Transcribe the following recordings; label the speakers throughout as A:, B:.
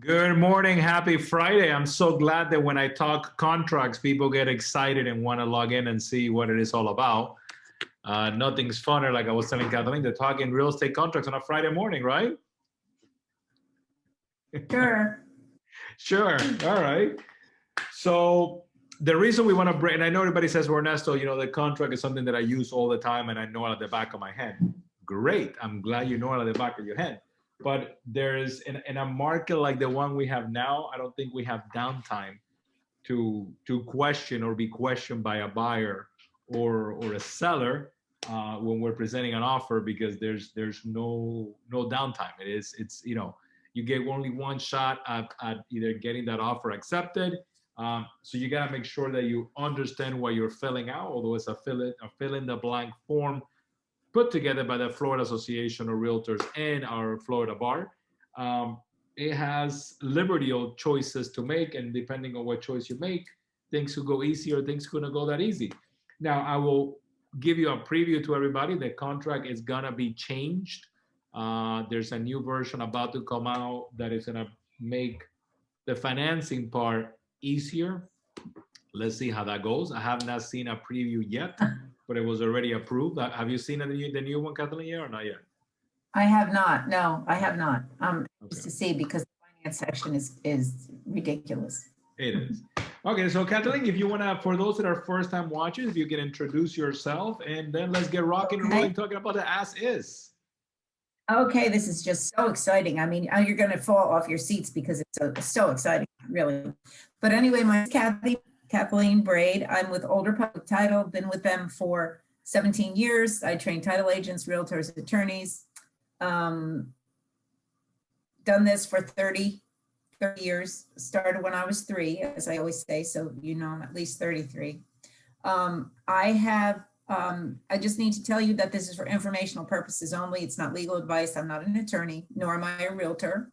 A: Good morning. Happy Friday. I'm so glad that when I talk contracts, people get excited and want to log in and see what it is all about. Nothing's funner, like I was telling Kathleen, to talk in real estate contracts on a Friday morning, right?
B: Sure.
A: Sure. All right. So the reason we want to bring, and I know everybody says, well, Ernesto, the contract is something that I use all the time and I know it at the back of my head. Great. I'm glad you know it at the back of your head. But there's in a market like the one we have now, I don't think we have downtime to question or be questioned by a buyer or a seller when we're presenting an offer, because there's no downtime. It's you get only one shot at either getting that offer accepted. So you got to make sure that you understand what you're filling out, although it's a fill in the blank form put together by the Florida Association of Realtors and our Florida Bar. It has liberty of choices to make, and depending on what choice you make, things could go easy or things couldn't go that easy. Now, I will give you a preview to everybody. The contract is gonna be changed. There's a new version about to come out that is gonna make the financing part easier. Let's see how that goes. I have not seen a preview yet, but it was already approved. Have you seen the new one, Kathleen, yet or not yet?
B: I have not. No, I have not. Just
A: Okay.
B: to see, because the finance section is ridiculous.
A: It is. Okay, so Kathleen, if you want to, for those that are first-time watchers, if you can introduce yourself, and then let's get rocking and rolling talking about the as is.
B: Okay, this is just so exciting. I mean, you're going to fall off your seats because it's so exciting, really. But anyway, my name's Kathleen Braid. I'm with Older Public Title, been with them for 17 years. I train title agents, realtors, attorneys. Done this for 30 years. Started when I was 3, as I always say, so I'm at least 33. I just need to tell you that this is for informational purposes only. It's not legal advice. I'm not an attorney, nor am I a realtor.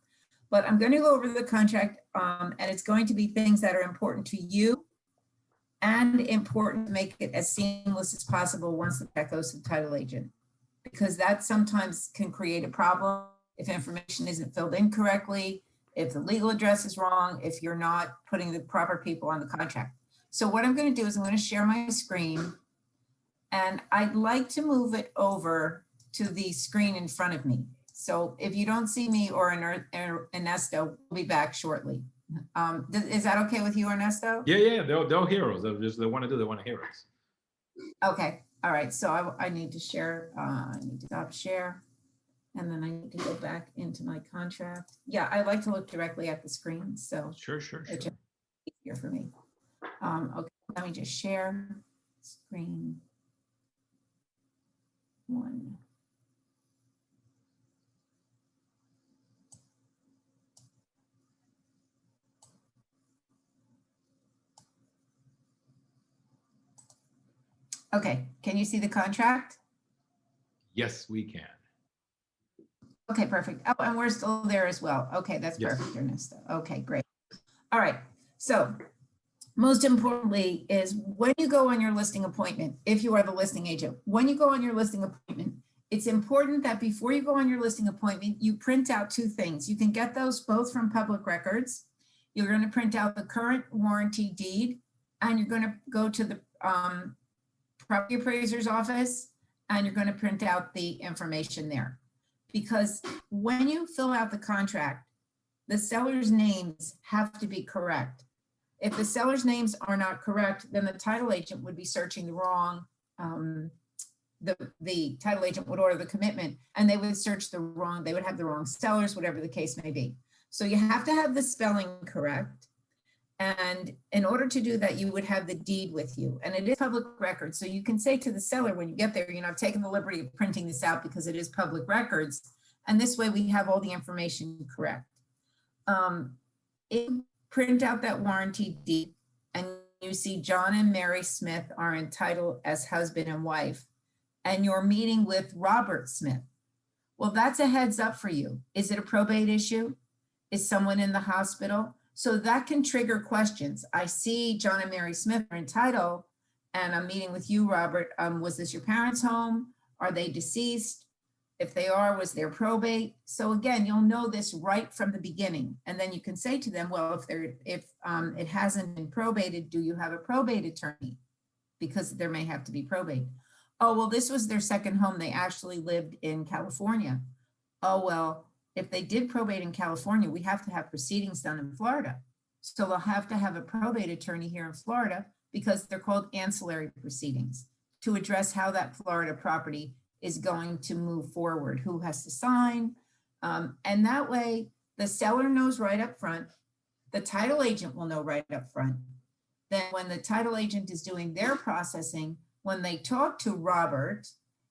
B: But I'm going to go over the contract, and it's going to be things that are important to you and important to make it as seamless as possible once the check goes to the title agent, because that sometimes can create a problem if information isn't filled in correctly, if the legal address is wrong, if you're not putting the proper people on the contract. So what I'm going to do is I'm going to share my screen, and I'd like to move it over to the screen in front of me. So if you don't see me or Ernesto, we'll be back shortly. Is that okay with you, Ernesto?
A: Yeah, they'll hear us. They want to hear us.
B: Okay, all right. So I need to share. I need to stop share, and then I need to go back into my contract. Yeah, I like to look directly at the screen, so
A: Sure.
B: it's easier for me. Okay, let me just share screen 1. Okay, can you see the contract?
A: Yes, we can.
B: Okay, perfect. Oh, and we're still there as well. Okay, that's
A: Yes.
B: perfect, Ernesto. Okay, great. All right, so most importantly is when you go on your listing appointment, if you are the listing agent, when you go on your listing appointment, it's important that before you go on your listing appointment, you print out 2 things. You can get those both from public records. You're going to print out the current warranty deed, and you're going to go to the property appraiser's office, and you're going to print out the information there. Because when you fill out the contract, the seller's names have to be correct. If the seller's names are not correct, then the title agent would be searching the wrong, the title agent would order the commitment, and they would search they would have the wrong sellers, whatever the case may be. So you have to have the spelling correct. And in order to do that, you would have the deed with you, and it is public record. So you can say to the seller when you get there, I've taken the liberty of printing this out because it is public records. And this way we have all the information correct. If you print out that warranty deed and you see John and Mary Smith are entitled as husband and wife, and you're meeting with Robert Smith, well, that's a heads up for you. Is it a probate issue? Is someone in the hospital? So that can trigger questions. I see John and Mary Smith are entitled, and I'm meeting with you, Robert. Was this your parents' home? Are they deceased? If they are, was there probate? So again, you'll know this right from the beginning. And then you can say to them, well, if it hasn't been probated, do you have a probate attorney? Because there may have to be probate. Oh, well, this was their second home. They actually lived in California. Oh, well, if they did probate in California, we have to have proceedings done in Florida. So they'll have to have a probate attorney here in Florida because they're called ancillary proceedings to address how that Florida property is going to move forward, who has to sign. And that way the seller knows right up front, the title agent will know right up front. Then when the title agent is doing their processing, when they talk to Robert,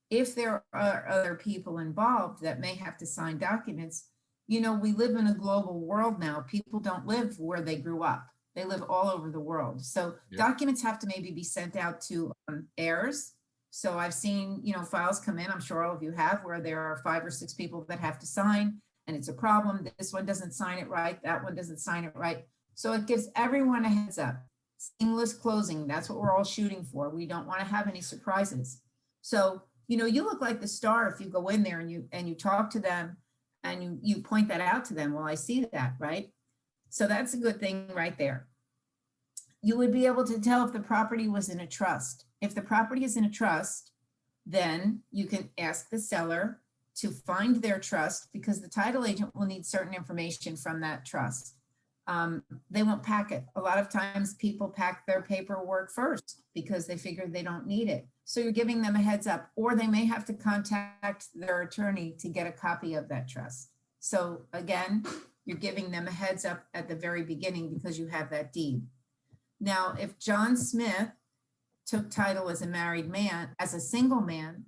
B: if there are other people involved that may have to sign documents, you know, we live in a global world now. People don't live where they grew up. They live all over the world. So documents have to maybe be sent out to heirs. So I've seen, you know, files come in, I'm sure all of you have, where there are 5 or 6 people that have to sign and it's a problem. This one doesn't sign it right. That one doesn't sign it right. So it gives everyone a heads up. Seamless closing, that's what we're all shooting for. We don't want to have any surprises. So, you know, you look like the star if you go in there and you talk to them and you point that out to them. Well, I see that, right? So that's a good thing right there. You would be able to tell if the property was in a trust. If the property is in a trust, then you can ask the seller to find their trust because the title agent will need certain information from that trust. They won't pack it. A lot of times people pack their paperwork first because they figure they don't need it. So you're giving them a heads up, or they may have to contact their attorney to get a copy of that trust. So again, you're giving them a heads up at the very beginning because you have that deed. Now, if John Smith took title as a married man, as a single man,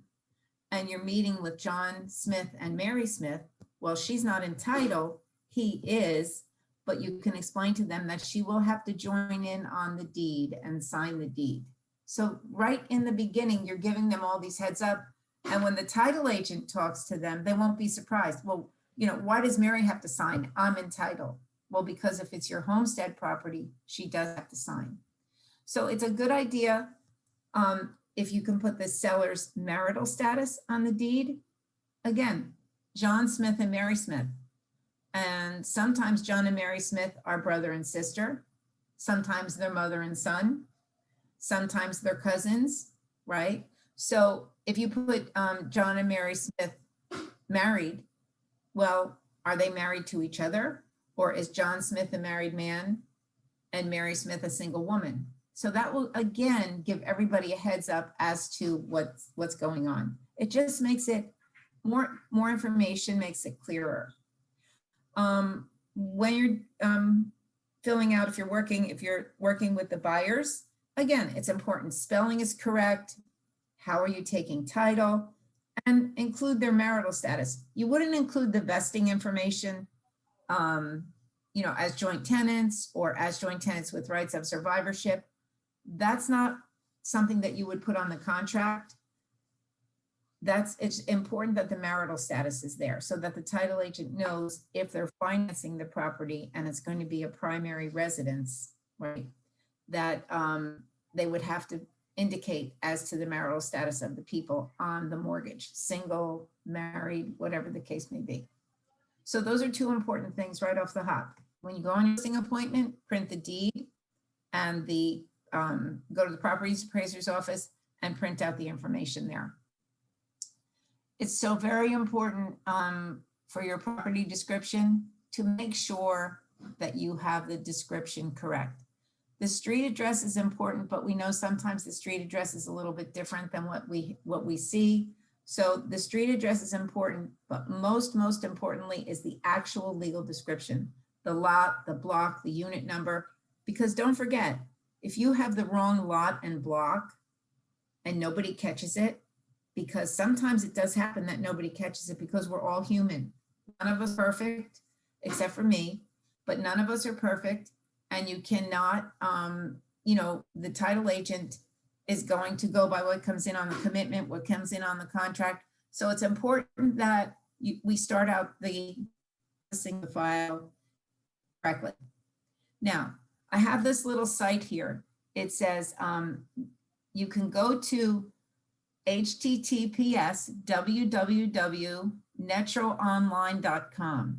B: and you're meeting with John Smith and Mary Smith, well, she's not in title, he is, but you can explain to them that she will have to join in on the deed and sign the deed. So right in the beginning, you're giving them all these heads up. And when the title agent talks to them, they won't be surprised. Well, you know, why does Mary have to sign? I'm in title. Well, because if it's your homestead property, she does have to sign. So it's a good idea if you can put the seller's marital status on the deed. Again, John Smith and Mary Smith. And sometimes John and Mary Smith are brother and sister. Sometimes they're mother and son. Sometimes they're cousins, right? So if you put John and Mary Smith married, well, are they married to each other? Or is John Smith a married man and Mary Smith a single woman? So that will, again, give everybody a heads up as to what's going on. It just makes it more information, makes it clearer. When you're filling out, if you're working with the buyers, again, it's important. Spelling is correct. How are you taking title? And include their marital status. You wouldn't include the vesting information, you know, as joint tenants or as joint tenants with rights of survivorship. That's not something that you would put on the contract. It's important that the marital status is there so that the title agent knows if they're financing the property and it's going to be a primary residence, right, that they would have to indicate as to the marital status of the people on the mortgage, single, married, whatever the case may be. So those are 2 important things right off the hop. When you go on your listing appointment, print the deed and go to the property appraiser's office and print out the information there. It's so very important for your property description to make sure that you have the description correct. The street address is important, but we know sometimes the street address is a little bit different than what we see. So the street address is important, but most importantly is the actual legal description, the lot, the block, the unit number, because don't forget, if you have the wrong lot and block and nobody catches it, because sometimes it does happen that nobody catches it because we're all human. None of us are perfect, except for me, but none of us are perfect. And you cannot, you know, the title agent is going to go by what comes in on the commitment, what comes in on the contract. So it's important that we start out the file correctly. Now, I have this little site here. It says you can go to https://www.netroonline.com.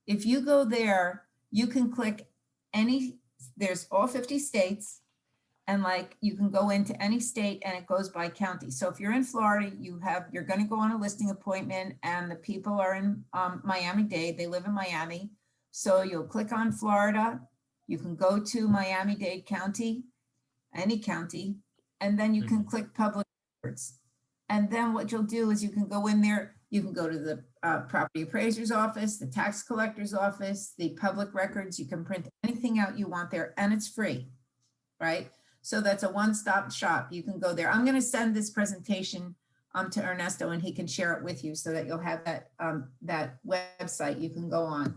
B: If you go there, you can click any, there's all 50 states, and like you can go into any state and it goes by county. So if you're in Florida, you're going to go on a listing appointment and the people are in Miami-Dade, they live in Miami. So you'll click on Florida, you can go to Miami-Dade County, any county, and then you can click public records. And then what you'll do is you can go in there, you can go to the property appraiser's office, the tax collector's office, the public records, you can print anything out you want there, and it's free, right? So that's a one-stop shop. You can go there. I'm going to send this presentation to Ernesto and he can share it with you so that you'll have that, that website you can go on.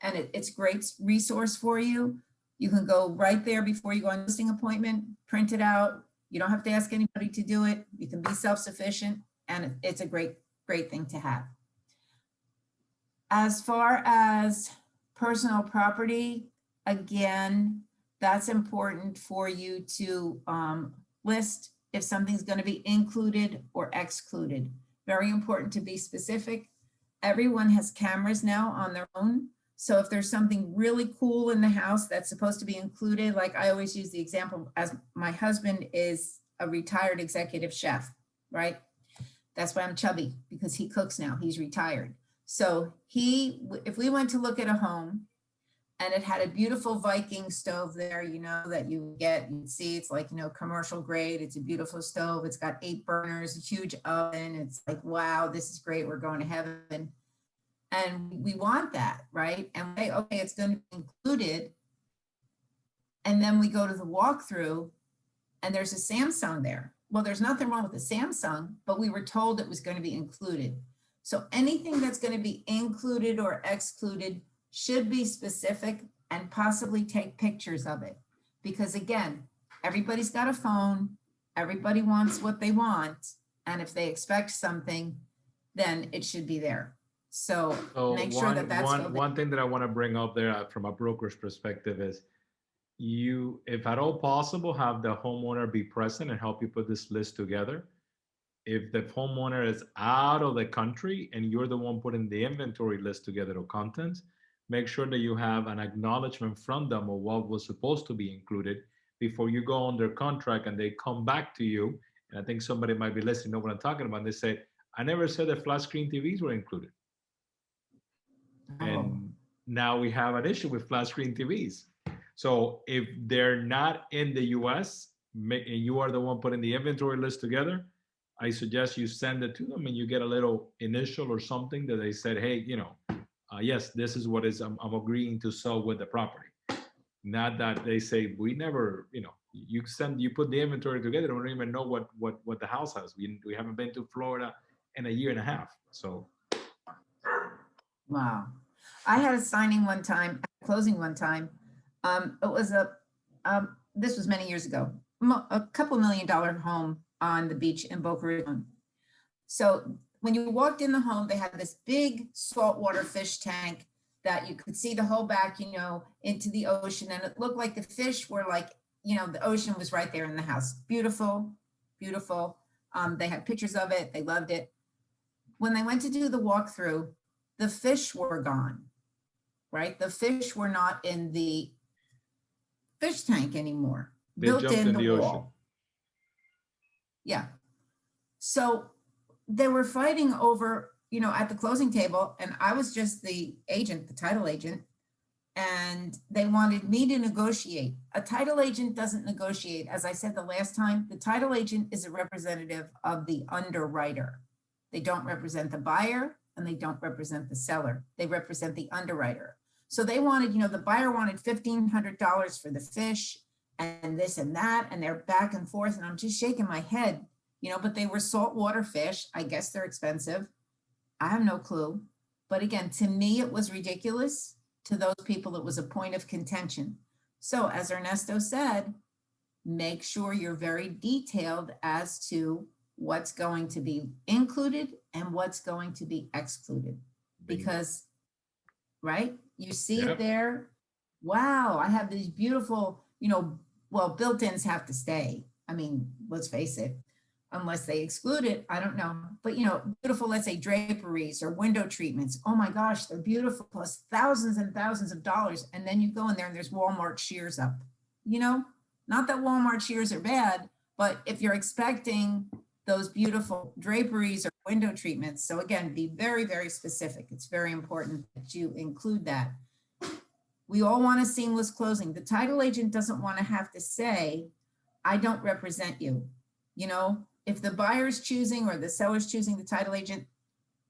B: And it's a great resource for you. You can go right there before you go on a listing appointment, print it out. You don't have to ask anybody to do it. You can be self-sufficient, and it's a great thing to have. As far as personal property, again, that's important for you to list if something's going to be included or excluded. Very important to be specific. Everyone has cameras now on their own. So if there's something really cool in the house that's supposed to be included, like I always use the example, as my husband is a retired executive chef, right? That's why I'm chubby, because he cooks now, he's retired. So if we went to look at a home and it had a beautiful Viking stove there, you know, that you'd see, it's like, you know, commercial grade, it's a beautiful stove, it's got 8 burners, a huge oven, it's like, wow, this is great, we're going to heaven. And we want that, right? And we say, okay, it's going to be included. And then we go to the walkthrough and there's a Samsung there. Well, there's nothing wrong with the Samsung, but we were told it was going to be included. So anything that's going to be included or excluded should be specific and possibly take pictures of it. Because again, everybody's got a phone, everybody wants what they want. And if they expect something, then it should be there. So make sure that that's
A: one thing that I want to bring up there from a broker's perspective is you, if at all possible, have the homeowner be present and help you put this list together. If the homeowner is out of the country and you're the one putting the inventory list together of contents, make sure that you have an acknowledgement from them of what was supposed to be included before you go under contract and they come back to you. And I think somebody might be listening, know what I'm talking about. They say, I never said that flat screen TVs were included. And now we have an issue with flat screen TVs. So if they're not in the US and you are the one putting the inventory list together, I suggest you send it to them and you get a little initial or something that they said, hey, you know, yes, this is what is I'm agreeing to sell with the property. Not that they say we never, you know, you put the inventory together, don't even know what the house has. We haven't been to Florida in a year and a half. So
B: wow. I had a signing one time, closing one time. It was this was many years ago, a couple $1 million home on the beach in Boca Raton. So when you walked in the home, they had this big saltwater fish tank that you could see the whole back, you know, into the ocean. And it looked like the fish were like, you know, the ocean was right there in the house. Beautiful, beautiful. They had pictures of it. They loved it. When they went to do the walkthrough, the fish were gone, right? The fish were not in the fish tank anymore.
A: they
B: Built
A: jumped
B: in the
A: ocean.
B: wall. Yeah. So they were fighting over, you know, at the closing table, and I was just the agent, the title agent, and they wanted me to negotiate. A title agent doesn't negotiate. As I said the last time, the title agent is a representative of the underwriter. They don't represent the buyer and they don't represent the seller. They represent the underwriter. So they wanted, you know, the buyer wanted $1,500 for the fish and this and that, and they're back and forth, and I'm just shaking my head, you know, but they were saltwater fish. I guess they're expensive. I have no clue. But again, to me, it was ridiculous. To those people, it was a point of contention. So as Ernesto said, make sure you're very detailed as to what's going to be included and what's going to be excluded. Because, right, you see it there. Wow, I have these beautiful, you know, well, built-ins have to stay. I mean, let's face it. unless they exclude it, I don't know. But beautiful, let's say draperies or window treatments. Oh my gosh, they're beautiful, plus thousands and thousands of dollars. And then you go in there and there's Walmart shears up. Not that Walmart shears are bad, but if you're expecting those beautiful draperies or window treatments, so again, be very, very specific. It's very important that you include that. We all want a seamless closing. The title agent doesn't want to have to say, I don't represent you. If the buyer's choosing or the seller's choosing the title agent,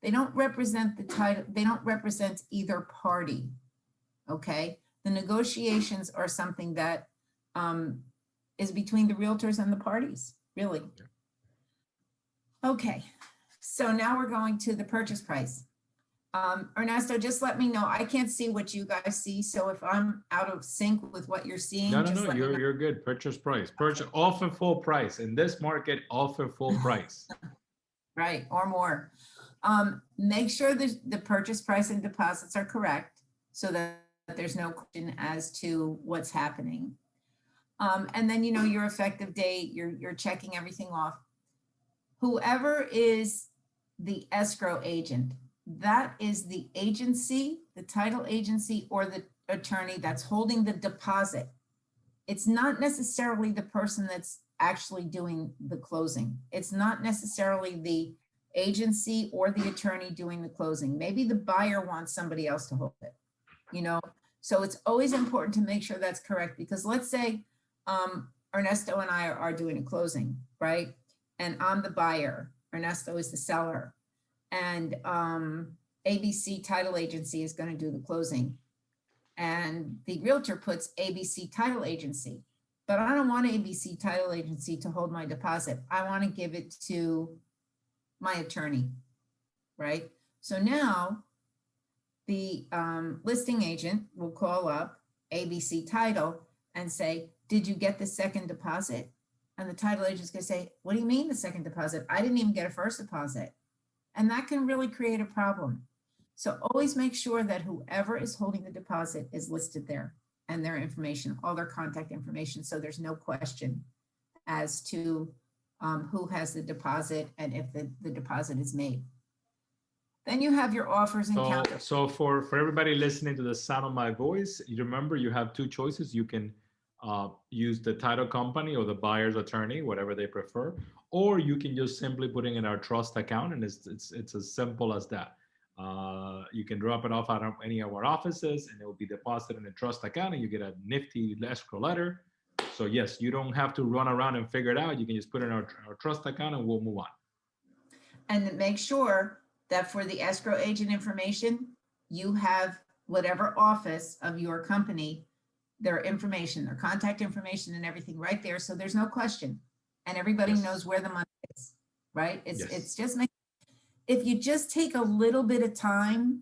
B: they don't represent the title, they don't represent either party. Okay. The negotiations are something that is between the realtors and the parties, really. Okay. So now we're going to the purchase price. Ernesto, just let me know. I can't see what you guys see. So if I'm out of sync with what you're seeing,
A: No,
B: just let me know.
A: you're good. Purchase price. Purchase offer full price. In this market, offer full price.
B: Right, or more. Make sure the purchase price and deposits are correct so that there's no question as to what's happening. And then, your effective date, you're checking everything off. Whoever is the escrow agent, that is the agency, the title agency, or the attorney that's holding the deposit. It's not necessarily the person that's actually doing the closing. It's not necessarily the agency or the attorney doing the closing. Maybe the buyer wants somebody else to hold it, So it's always important to make sure that's correct, because let's say Ernesto and I are doing a closing, right? And I'm the buyer, Ernesto is the seller, and ABC Title Agency is going to do the closing. And the realtor puts ABC Title Agency, but I don't want ABC Title Agency to hold my deposit. I want to give it to my attorney, right? So now the listing agent will call up ABC Title and say, did you get the second deposit? And the title agent's going to say, what do you mean the second deposit? I didn't even get a first deposit. And that can really create a problem. So always make sure that whoever is holding the deposit is listed there, and their information, all their contact information. So there's no question as to who has the deposit and if the deposit is made. Then you have your offers and counters.
A: So for everybody listening to the sound of my voice, you remember you have two choices. You can use the title company or the buyer's attorney, whatever they prefer, or you can just simply put it in our trust account, and it's as simple as that. You can drop it off out of any of our offices, and it will be deposited in a trust account, and you get a nifty escrow letter. So yes, you don't have to run around and figure it out. You can just put it in our trust account, and we'll move on.
B: And make sure that for the escrow agent information, you have whatever office of your company, their information, their contact information and everything right there. So there's no question. And everybody knows where the money is, right? It's just if you just take a little bit of time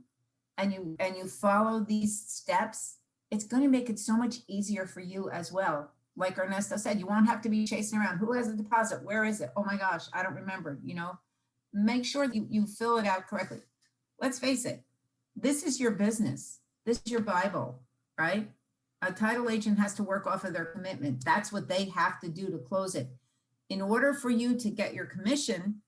B: and you follow these steps, it's going to make it so much easier for you as well. Like Ernesto said, you won't have to be chasing around. Who has a deposit? Where is it? Oh my gosh, I don't remember, Make sure that you fill it out correctly. Let's face it, this is your business. This is your Bible, right? A title agent has to work off of their commitment. That's what they have to do to close it. In order for you to get your commission,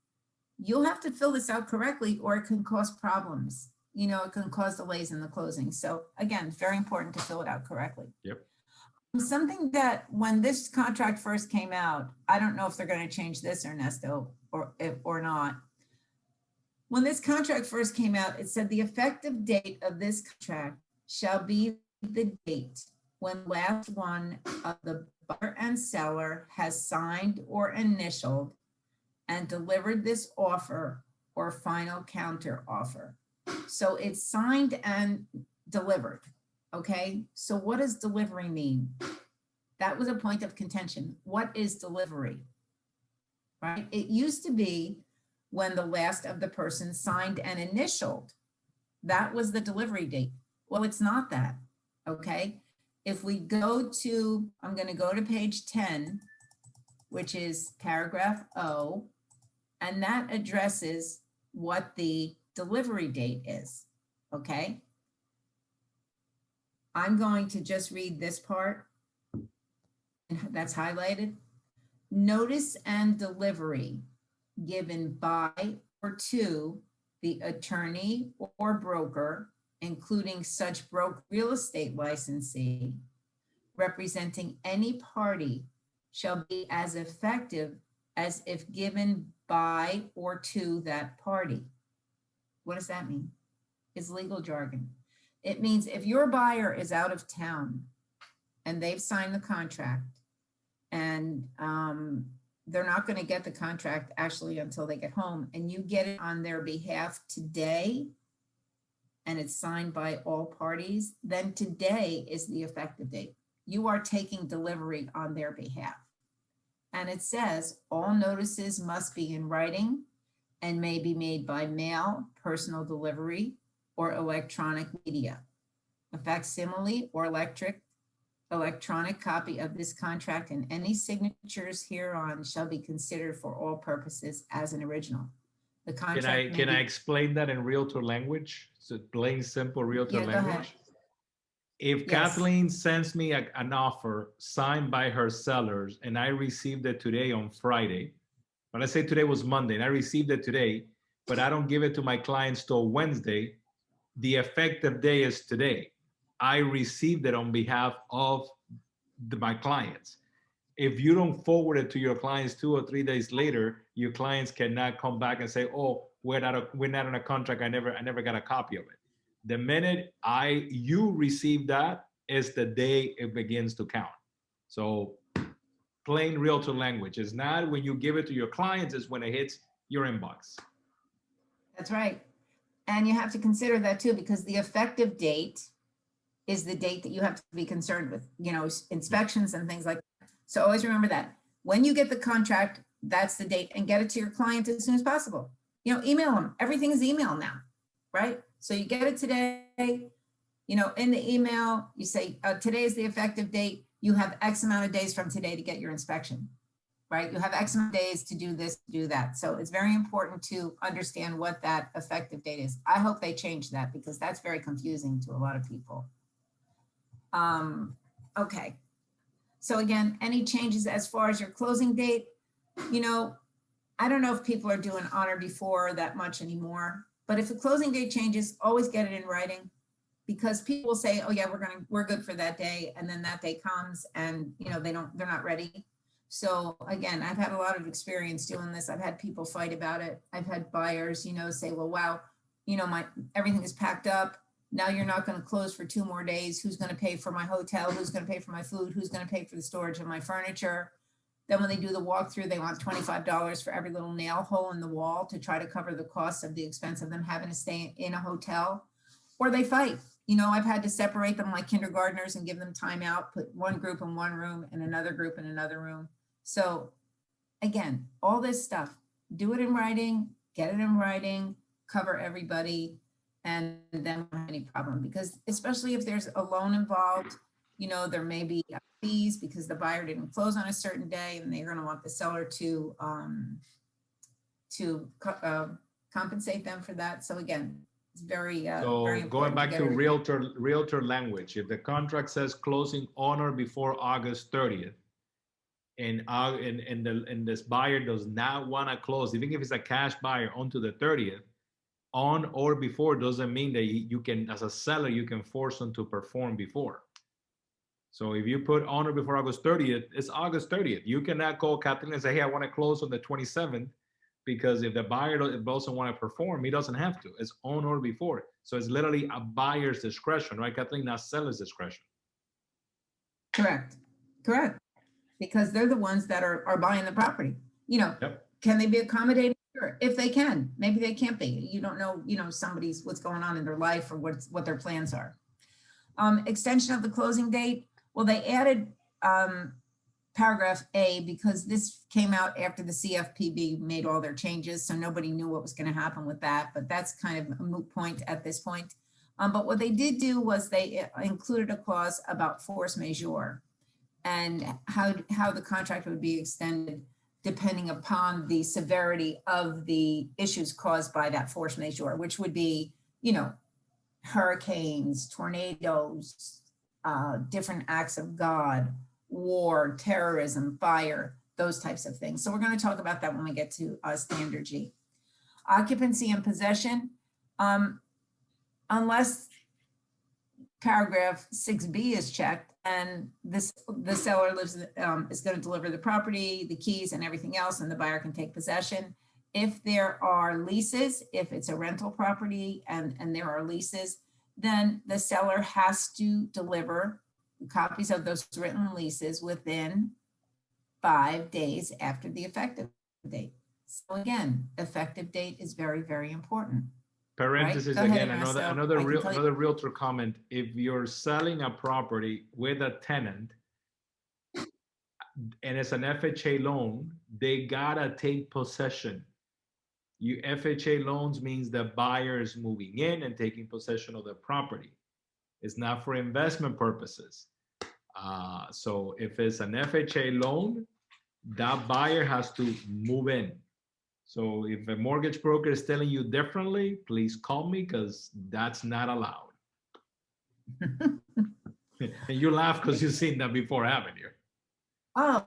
B: you'll have to fill this out correctly, or it can cause problems. It can cause delays in the closing. So again, it's very important to fill it out correctly.
A: Yep.
B: Something that when this contract first came out, I don't know if they're going to change this, Ernesto, or not. When this contract first came out, it said the effective date of this contract shall be the date when last one of the buyer and seller has signed or initialed and delivered this offer or final counter offer. So it's signed and delivered. Okay. So what does delivery mean? That was a point of contention. What is delivery? Right? It used to be when the last of the person signed and initialed. That was the delivery date. Well, it's not that. Okay. If we go to, I'm going to go to page 10, which is paragraph O, and that addresses what the delivery date is. Okay. I'm going to just read this part that's highlighted. Notice and delivery given by or to the attorney or broker, including such broker real estate licensee, representing any party shall be as effective as if given by or to that party. What does that mean? It's legal jargon. It means if your buyer is out of town and they've signed the contract and they're not going to get the contract actually until they get home, and you get it on their behalf today, and it's signed by all parties, then today is the effective date. You are taking delivery on their behalf. And it says all notices must be in writing and may be made by mail, personal delivery, or electronic media. A facsimile or electronic copy of this contract and any signatures hereon shall be considered for all purposes as an original. The contract
A: Can I explain that in realtor language? So plain, simple realtor
B: go ahead.
A: language. If
B: Yes.
A: Kathleen sends me an offer signed by her sellers and I received it today on Friday, but let's say today was Monday and I received it today, but I don't give it to my clients till Wednesday, the effective day is today. I received it on behalf of my clients. If you don't forward it to your clients 2 or 3 days later, your clients cannot come back and say, "Oh, we're not on a contract. I never got a copy of it." The minute you receive that is the day it begins to count. So plain realtor language. It's not when you give it to your clients, it's when it hits your inbox.
B: That's right. And you have to consider that too, because the effective date is the date that you have to be concerned with, inspections and things like that. So always remember that. When you get the contract, that's the date, and get it to your client as soon as possible. Email them. Everything is email now, right? So you get it today, in the email, you say, today is the effective date. You have X amount of days from today to get your inspection, right? You have X amount of days to do this, do that. So it's very important to understand what that effective date is. I hope they change that because that's very confusing to a lot of people. Okay. So again, any changes as far as your closing date, I don't know if people are doing honor before that much anymore, but if the closing date changes, always get it in writing, because people will say, "Oh yeah, we're good for that day," and then that day comes and they're not ready. So again, I've had a lot of experience doing this. I've had people fight about it. I've had buyers, say, "Well, wow, everything is packed up. Now you're not going to close for 2 more days. Who's going to pay for my hotel? Who's going to pay for my food? Who's going to pay for the storage of my furniture?" Then when they do the walkthrough, they want $25 for every little nail hole in the wall to try to cover the cost of the expense of them having to stay in a hotel. Or they fight. I've had to separate them like kindergartners and give them time out, put one group in one room and another group in another room. So again, all this stuff, do it in writing, get it in writing, cover everybody, and then won't have any problem. Because especially if there's a loan involved, there may be fees because the buyer didn't close on a certain day, and they're going to want the seller to compensate them for that. So again, it's very
A: So
B: very important.
A: going back to realtor language, if the contract says closing on or before August 30th, and this buyer does not want to close, even if it's a cash buyer, onto the 30th, on or before doesn't mean that you can, as a seller, you can force them to perform before. So if you put on or before August 30th, it's August 30th. You cannot call Kathleen and say, "Hey, I want to close on the 27th," because if the buyer doesn't want to perform, he doesn't have to. It's on or before. So it's literally a buyer's discretion, right, Kathleen? Not seller's discretion.
B: Correct. Because they're the ones that are buying the property.
A: Yep.
B: Can they be accommodating? Sure, if they can. Maybe they can't be. You don't know, somebody's what's going on in their life or what their plans are. Extension of the closing date. Well, they added paragraph A because this came out after the CFPB made all their changes, so nobody knew what was going to happen with that. But that's kind of a moot point at this point. But what they did do was they included a clause about force majeure and how the contract would be extended depending upon the severity of the issues caused by that force majeure, which would be, hurricanes, tornadoes, different acts of God, war, terrorism, fire, those types of things. So we're going to talk about that when we get to standard G. Occupancy and possession, unless paragraph 6B is checked and the seller is going to deliver the property, the keys and everything else, and the buyer can take possession. If there are leases, if it's a rental property and there are leases, then the seller has to deliver copies of those written leases within 5 days after the effective date. So again, effective date is very, very important.
A: Parenthesis
B: Go ahead,
A: again,
B: Ernesto.
A: another
B: I can tell you-
A: another realtor comment. If you're selling a property with a tenant and it's an FHA loan, they gotta take possession. FHA loans means the buyer is moving in and taking possession of the property. It's not for investment purposes. So if it's an FHA loan, that buyer has to move in. So if a mortgage broker is telling you differently, please call me because that's not allowed. And you laugh because you've seen that before, haven't you?
B: Oh,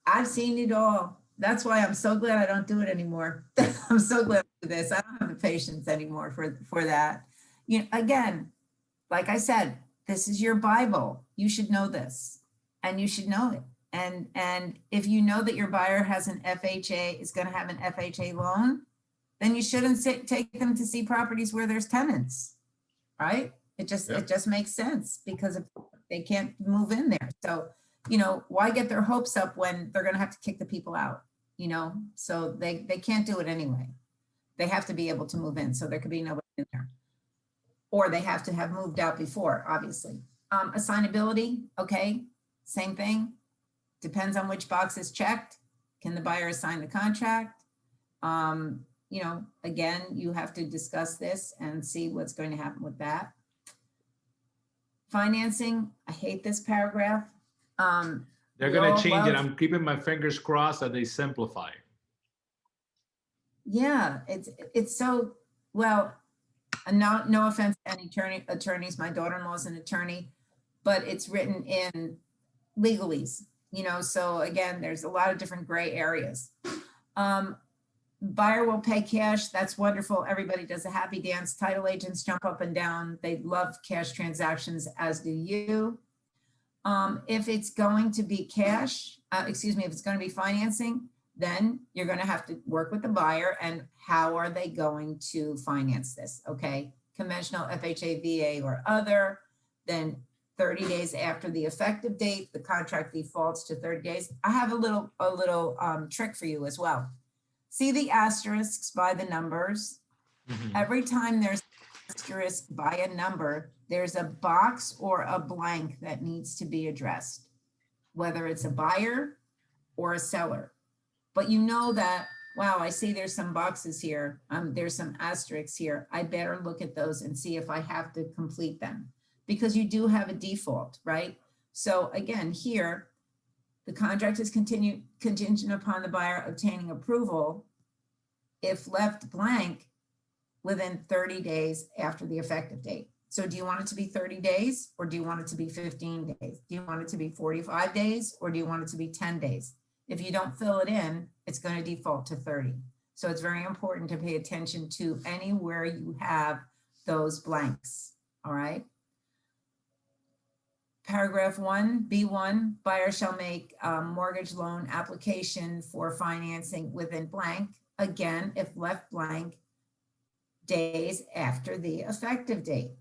B: I've seen it all. That's why I'm so glad I don't do it anymore. I'm so glad I do this. I don't have the patience anymore for that. You know, again, like I said, this is your Bible. You should know this, and you should know it. And if you know that your buyer has an FHA, is going to have an FHA loan, then you shouldn't take them to see properties where there's tenants, right? It just makes sense because if they can't move in there. So, you know, why get their hopes up when they're going to have to kick the people out, you know? So they can't do it anyway. They have to be able to move in. So there could be nobody in there. Or they have to have moved out before, obviously. Assignability, okay, same thing. Depends on which box is checked. Can the buyer assign the contract? You know, again, you have to discuss this and see what's going to happen with that. Financing, I hate this paragraph.
A: They're going to change it. I'm keeping my fingers crossed that they simplify it.
B: Yeah, it's so, well, no offense to any attorneys. My daughter-in-law is an attorney, but it's written in legalese, you know, so again, there's a lot of different gray areas. Buyer will pay cash. That's wonderful. Everybody does a happy dance. Title agents jump up and down. They love cash transactions, as do you. If it's going to be cash, if it's going to be financing, then you're going to have to work with the buyer and how are they going to finance this? Okay. Conventional FHA, VA or other, then 30 days after the effective date, the contract defaults to 30 days. I have a little trick for you as well. See the asterisks by the numbers. Mm-hmm. Every time there's an asterisk by a number, there's a box or a blank that needs to be addressed, whether it's a buyer or a seller. But you know that, wow, I see there's some boxes here. There's some asterisks here. I better look at those and see if I have to complete them because you do have a default, right? So again, here, the contract is contingent upon the buyer obtaining approval if left blank within 30 days after the effective date. So do you want it to be 30 days or do you want it to be 15 days? Do you want it to be 45 days or do you want it to be 10 days? If you don't fill it in, it's going to default to 30. So it's very important to pay attention to anywhere you have those blanks, all right? Paragraph 1, B1, buyer shall make a mortgage loan application for financing within blank, again, if left blank, days after the effective date,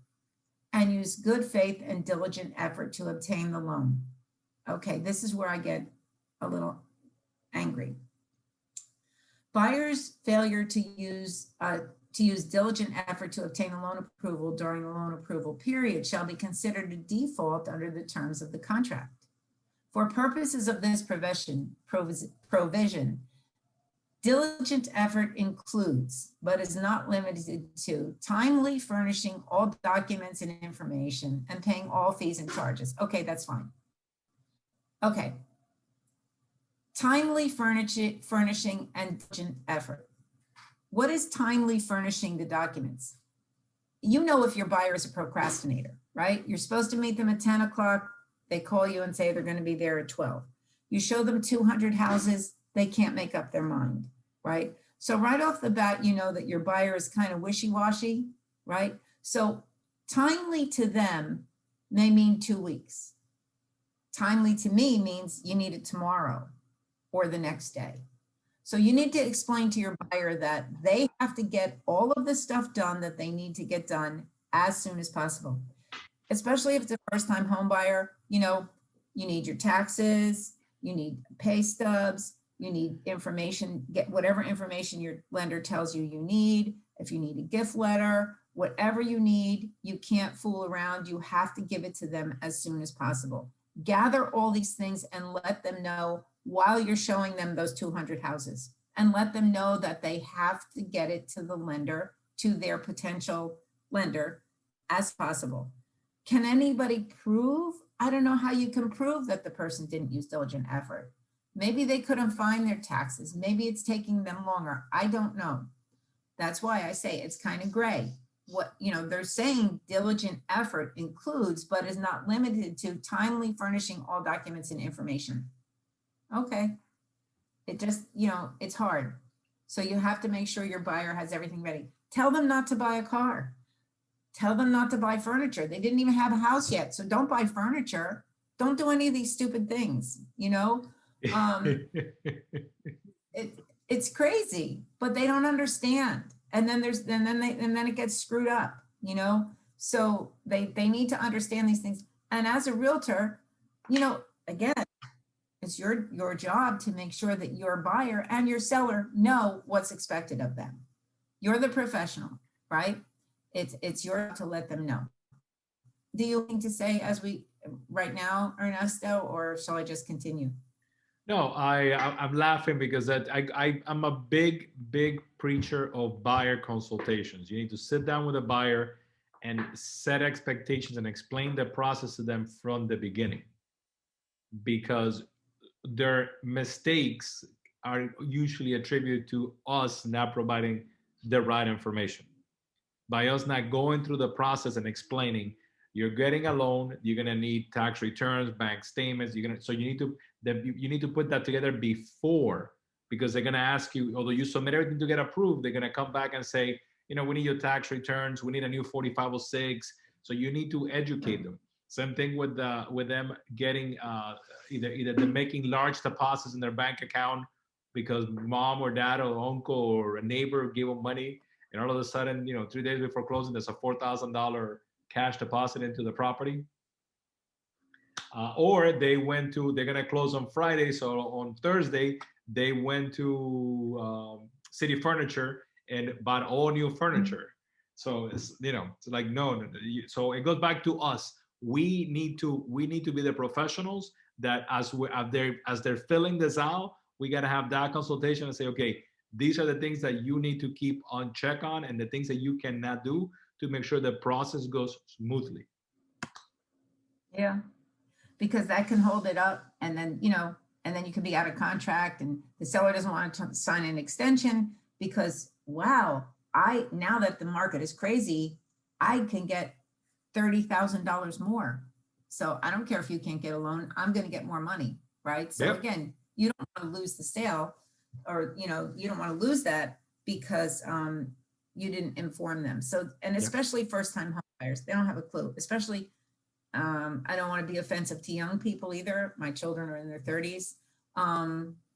B: and use good faith and diligent effort to obtain the loan. Okay, this is where I get a little angry. Buyer's failure to use diligent effort to obtain a loan approval during the loan approval period shall be considered a default under the terms of the contract. For purposes of this provision, diligent effort includes, but is not limited to, timely furnishing all documents and information and paying all fees and charges. Okay, that's fine. Okay. Timely furnishing and diligent effort. What is timely furnishing the documents? You know if your buyer is a procrastinator, right? You're supposed to meet them at 10 o'clock. They call you and say they're going to be there at 12. You show them 200 houses, they can't make up their mind, right? So right off the bat, you know that your buyer is kind of wishy-washy, right? So timely to them may mean 2 weeks. Timely to me means you need it tomorrow or the next day. So you need to explain to your buyer that they have to get all of the stuff done that they need to get done as soon as possible. Especially if it's a first-time home buyer, you know, you need your taxes, you need pay stubs, you need information, get whatever information your lender tells you you need. If you need a gift letter, whatever you need, you can't fool around. You have to give it to them as soon as possible. Gather all these things and let them know while you're showing them those 200 houses, and let them know that they have to get it to the lender, to their potential lender as possible. Can anybody prove? I don't know how you can prove that the person didn't use diligent effort. Maybe they couldn't find their taxes. Maybe it's taking them longer. I don't know. That's why I say it's kind of gray. What, you know, they're saying diligent effort includes, but is not limited to timely furnishing all documents and information. Okay. It just, you know, it's hard. So you have to make sure your buyer has everything ready. Tell them not to buy a car. Tell them not to buy furniture. They didn't even have a house yet. So don't buy furniture. Don't do any of these stupid things, you know? It's crazy, but they don't understand. And then then it gets screwed up, you know? So they need to understand these things. And as a realtor, you know, again, it's your job to make sure that your buyer and your seller know what's expected of them. You're the professional, right? It's your job to let them know. Do you think to say as we right now, Ernesto, or shall I just continue?
A: No, I'm laughing because I'm a big preacher of buyer consultations. You need to sit down with a buyer and set expectations and explain the process to them from the beginning, because their mistakes are usually attributed to us not providing the right information. By us not going through the process and explaining, you're getting a loan, you're gonna need tax returns, bank statements, so you need to put that together before, because they're gonna ask you, although you submit everything to get approved, they're gonna come back and say, you know, we need your tax returns, we need a new 4506. So you need to educate them. Same thing with them getting either they're making large deposits in their bank account because mom or dad or uncle or a neighbor gave them money, and all of a sudden, you know, 3 days before closing, there's a $4,000 cash deposit into the property. Or they're gonna close on Friday, so on Thursday they went to City Furniture and bought all new furniture. So it's, you know, it's like no. So it goes back to us. We need to be the professionals that as they're filling this out, we got to have that consultation and say, okay, these are the things that you need to keep on check on, and the things that you cannot do to make sure the process goes smoothly.
B: Yeah, because that can hold it up, and then, you know, and then you can be out of contract, and the seller doesn't want to sign an extension because, wow, now that the market is crazy, I can get $30,000 more. So I don't care if you can't get a loan, I'm going to get more money, right? So again, you don't want to lose the sale, or, you know, you don't want to lose that because you didn't inform them. So, and especially first-time home buyers, they don't have a clue, especially, I don't want to be offensive to young people either. My children are in their 30s.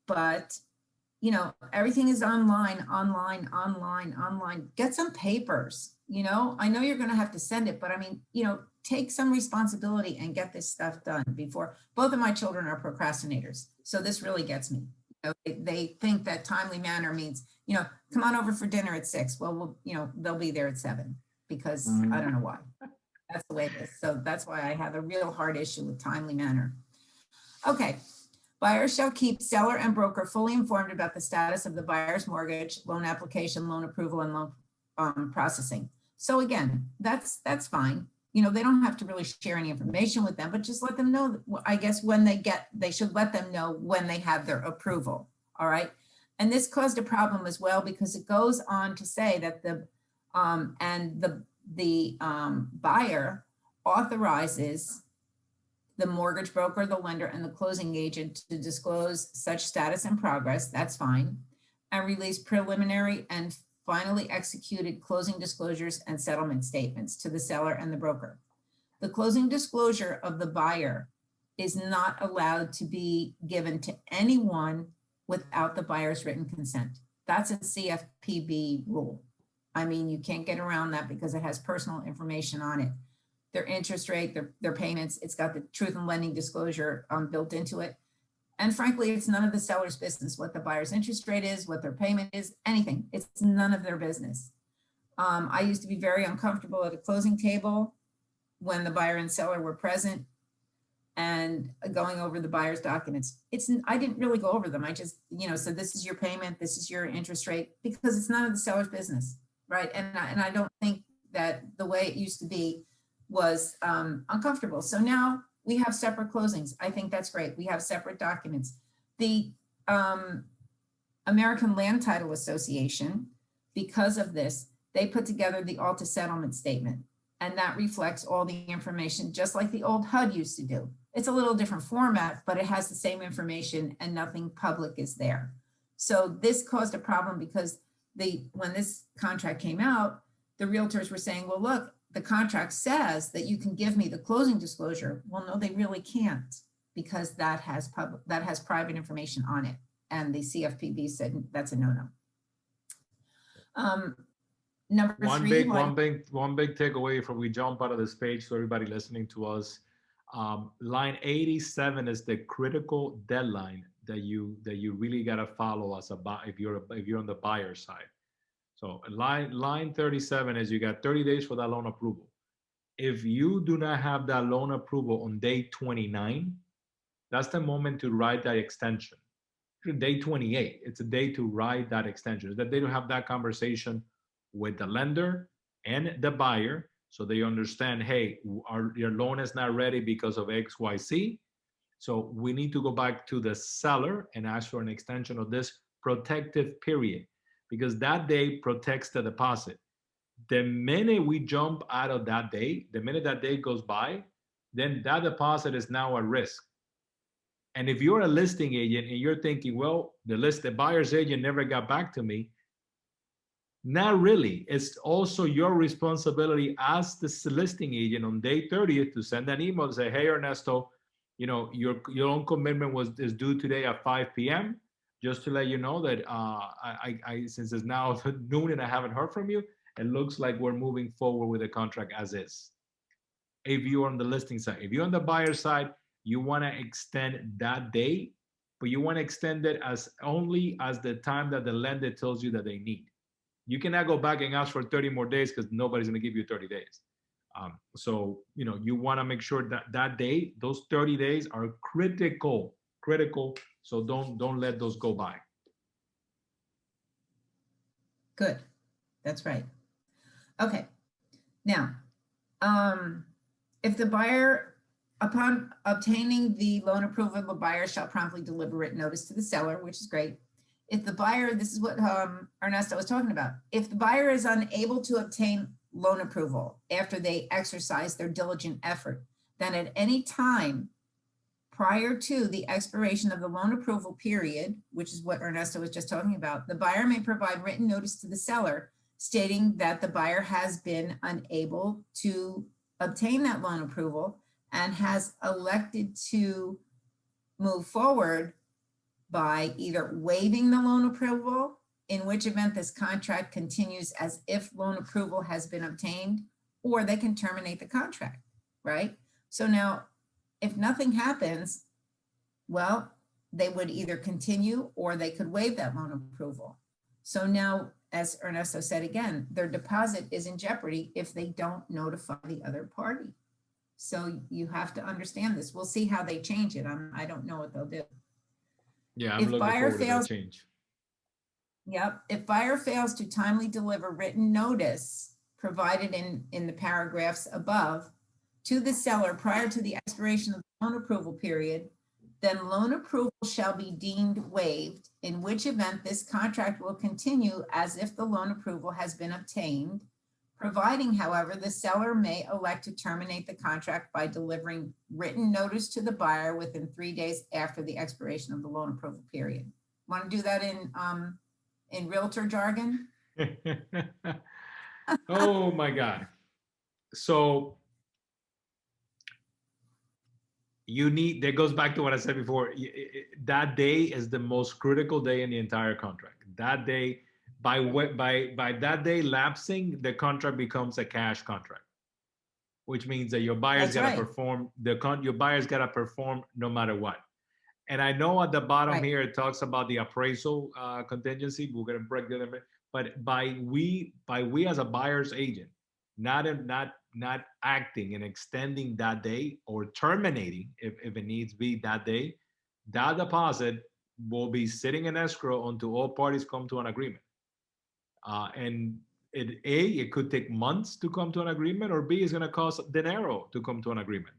B: But, you know, everything is online. Get some papers, you know, I know you're going to have to send it, but I mean, you know, take some responsibility and get this stuff done before. Both of my children are procrastinators. So this really gets me. You know, they think that timely manner means, you know, come on over for dinner at 6. Well, you know, they'll be there at 7 because I don't know why. That's the way it is. So that's why I have a real hard issue with timely manner. Okay. Buyer shall keep seller and broker fully informed about the status of the buyer's mortgage, loan application, loan approval, and loan processing. So again, that's fine. You know, they don't have to really share any information with them, but just let them know, I guess, they should let them know when they have their approval. All right. And this caused a problem as well, because it goes on to say that the buyer authorizes the mortgage broker, the lender, and the closing agent to disclose such status and progress, that's fine, and release preliminary and finally executed closing disclosures and settlement statements to the seller and the broker. The closing disclosure of the buyer is not allowed to be given to anyone without the buyer's written consent. That's a CFPB rule. I mean, you can't get around that because it has personal information on it. Their interest rate, their payments, it's got the truth in lending disclosure built into it. And frankly, it's none of the seller's business what the buyer's interest rate is, what their payment is, anything. It's none of their business. I used to be very uncomfortable at a closing table when the buyer and seller were present and going over the buyer's documents. I didn't really go over them. I just, said, this is your payment, this is your interest rate, because it's none of the seller's business, right? And I don't think that the way it used to be was uncomfortable. So now we have separate closings. I think that's great. We have separate documents. The American Land Title Association, because of this, they put together the Alta settlement statement, and that reflects all the information, just like the old HUD used to do. It's a little different format, but it has the same information and nothing public is there. So this caused a problem because when this contract came out, the realtors were saying, well, look, the contract says that you can give me the closing disclosure. Well, no, they really can't, because that has private information on it. And the CFPB said that's a no-no. Number three.
A: One big takeaway from we jump out of this page to everybody listening to us. Line 87 is the critical deadline that you really gotta follow if you're on the buyer side. So line 37 is you got 30 days for that loan approval. If you do not have that loan approval on day 29, that's the moment to write that extension. Day 28, it's a day to write that extension. It's that day to have that conversation with the lender and the buyer so they understand, hey, your loan is not ready because of X, Y, Z. So we need to go back to the seller and ask for an extension of this protective period, because that day protects the deposit. The minute we jump out of that day, the minute that day goes by, then that deposit is now at risk. And if you're a listing agent and you're thinking, well, the buyer's agent never got back to me, not really. It's also your responsibility as the listing agent on day 30th to send an email to say, hey, Ernesto, your loan commitment is due today at 5 p.m. Just to let you know that since it's now noon and I haven't heard from you, it looks like we're moving forward with the contract as is. If you're on the listing side, if you're on the buyer side, you want to extend that day, but you want to extend it only as the time that the lender tells you that they need. You cannot go back and ask for 30 more days because nobody's going to give you 30 days. So, you want to make sure that that day, those 30 days are critical. So don't let those go by.
B: Good. That's right. Okay. Now, if the buyer, upon obtaining the loan approval, the buyer shall promptly deliver written notice to the seller, which is great. If the buyer, this is what Ernesto was talking about. If the buyer is unable to obtain loan approval after they exercise their diligent effort, then at any time prior to the expiration of the loan approval period, which is what Ernesto was just talking about, the buyer may provide written notice to the seller stating that the buyer has been unable to obtain that loan approval and has elected to move forward by either waiving the loan approval, in which event this contract continues as if loan approval has been obtained, or they can terminate the contract, right? So now, if nothing happens, well, they would either continue or they could waive that loan approval. So now, as Ernesto said again, their deposit is in jeopardy if they don't notify the other party. So you have to understand this. We'll see how they change it. I don't know what they'll do.
A: Yeah, I'm looking forward to that change.
B: Yep. If buyer fails to timely deliver written notice provided in the paragraphs above to the seller prior to the expiration of the loan approval period, then loan approval shall be deemed waived, in which event this contract will continue as if the loan approval has been obtained, providing, however, the seller may elect to terminate the contract by delivering written notice to the buyer within 3 days after the expiration of the loan approval period. Want to do that in realtor jargon?
A: Oh my God. So that goes back to what I said before. That day is the most critical day in the entire contract. That day, by that day lapsing, the contract becomes a cash contract, which means that your buyer's got to perform, your buyer's got to perform no matter what. And I know at the bottom here, it talks about the appraisal contingency. We're going to break that, but by we as a buyer's agent, not acting and extending that day or terminating if it needs be that day, that deposit will be sitting in escrow until all parties come to an agreement. And it could take months to come to an agreement, or B, is going to cost dinero to come to an agreement.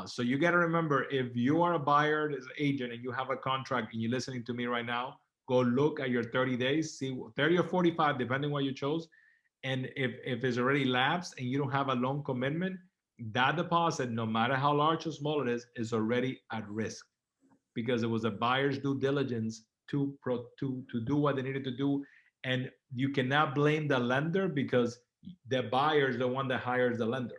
A: So you got to remember, if you are a buyer as an agent and you have a contract and you're listening to me right now, go look at your 30 days, see 30 or 45, depending what you chose. And if it's already lapsed and you don't have a loan commitment, that deposit, no matter how large or small it is already at risk, because it was a buyer's due diligence to do what they needed to do. And you cannot blame the lender, because the buyer is the one that hires the lender.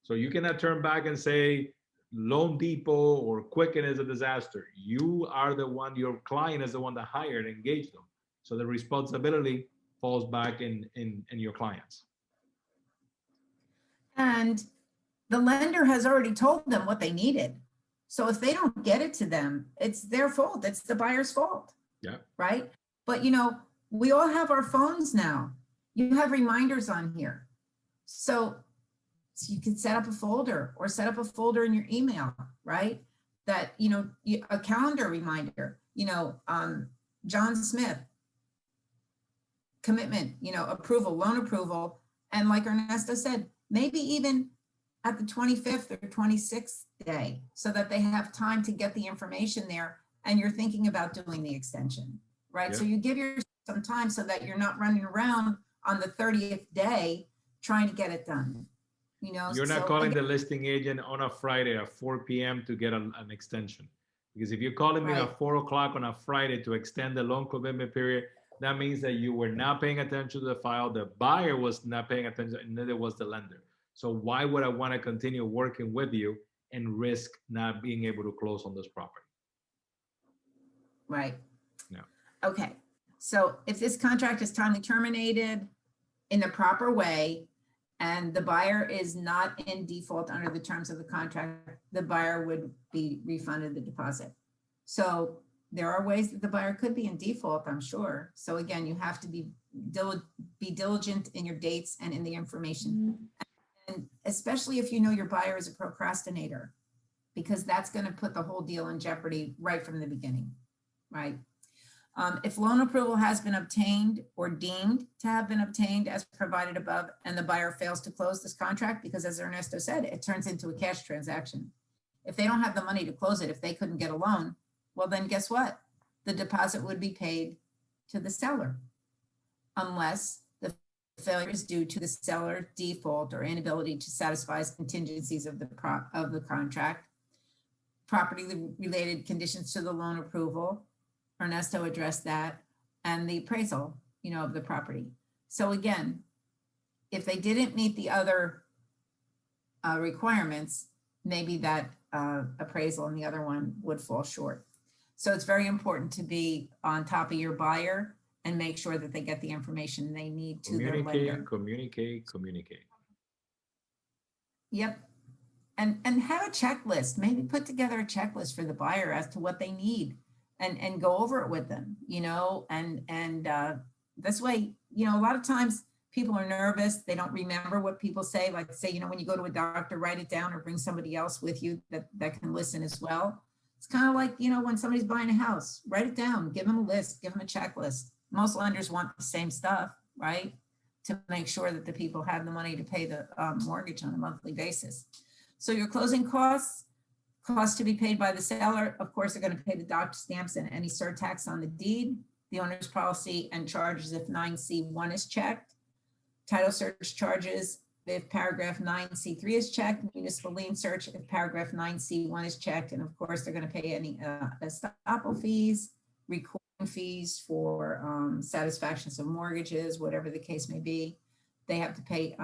A: So you cannot turn back and say Loan Depot or Quicken is a disaster. You are the one, your client is the one that hired and engaged them. So the responsibility falls back in your clients.
B: And the lender has already told them what they needed. So if they don't get it to them, it's their fault. It's the buyer's fault.
A: Yeah.
B: Right. But we all have our phones now. You have reminders on here. So you can set up a folder in your email, right? That, a calendar reminder, John Smith, commitment, approval, loan approval. And like Ernesto said, maybe even at the 25th or 26th day, so that they have time to get the information there and you're thinking about doing the extension, right? Yeah. So you give yourself some time so that you're not running around on the 30th day trying to get it done.
A: You're not calling the listing agent on a Friday at 4 p.m. to get an extension. Because if you're calling me at 4 o'clock on a Friday to extend the loan commitment period, that means that you were not paying attention to the file. The buyer was not paying attention, and neither was the lender. So why would I want to continue working with you and risk not being able to close on this property?
B: Right.
A: No.
B: Okay. So if this contract is timely terminated in the proper way, and the buyer is not in default under the terms of the contract, the buyer would be refunded the deposit. So there are ways that the buyer could be in default, I'm sure. So again, you have to be diligent in your dates and in the information. And especially if you know your buyer is a procrastinator, because that's going to put the whole deal in jeopardy right from the beginning, right? If loan approval has been obtained or deemed to have been obtained as provided above, and the buyer fails to close this contract, because as Ernesto said, it turns into a cash transaction. If they don't have the money to close it, if they couldn't get a loan, well, then guess what? The deposit would be paid to the seller, unless the failure is due to the seller default or inability to satisfy contingencies of the contract, property related conditions to the loan approval. Ernesto addressed that, and the appraisal, of the property. So again, if they didn't meet the other requirements, maybe that appraisal and the other one would fall short. So it's very important to be on top of your buyer and make sure that they get the information they need to their lender.
A: Communicate.
B: Yep. And have a checklist. Maybe put together a checklist for the buyer as to what they need. And go over it with them, and this way, a lot of times people are nervous. They don't remember what people say. Like say, when you go to a doctor, write it down or bring somebody else with you that can listen as well. It's kind of like, when somebody's buying a house, write it down, give them a list, give them a checklist. Most lenders want the same stuff, right? To make sure that the people have the money to pay the mortgage on a monthly basis. So your closing costs to be paid by the seller, of course, are going to pay the doc stamps and any surtax on the deed, the owner's policy and charges if 9C1 is checked. Title search charges if paragraph 9C3 is checked, municipal lien search if paragraph 9C1 is checked, and of course they're going to pay any estoppel fees, recording fees for satisfactions of mortgages, whatever the case may be. They have to pay,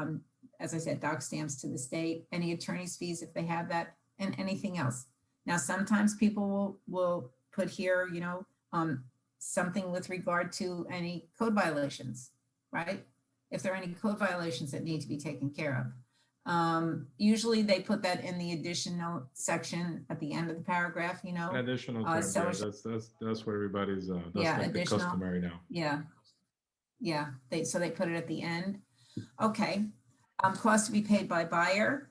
B: as I said, doc stamps to the state, any attorney's fees if they have that, and anything else. Now, sometimes people will put here, you know, something with regard to any code violations, right? If there are any code violations that need to be taken care of. Usually they put that in the additional section at the end of the paragraph, you know.
A: Additional terms, yeah, that's where everybody's, that's
B: yeah,
A: like the customary now.
B: Yeah, so they put it at the end. Okay, costs to be paid by buyer.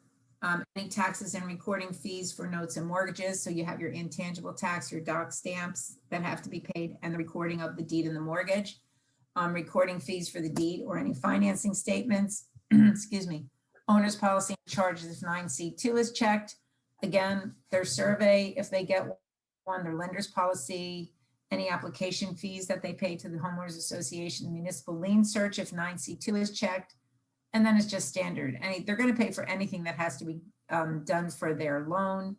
B: Any taxes and recording fees for notes and mortgages. So you have your intangible tax, your doc stamps that have to be paid, and the recording of the deed and the mortgage. Recording fees for the deed or any financing statements, excuse me, owner's policy and charges if 9C2 is checked. Again, their survey, if they get one, their lender's policy, any application fees that they pay to the homeowners association, the municipal lien search if 9C2 is checked. And then it's just standard. They're going to pay for anything that has to be done for their loan,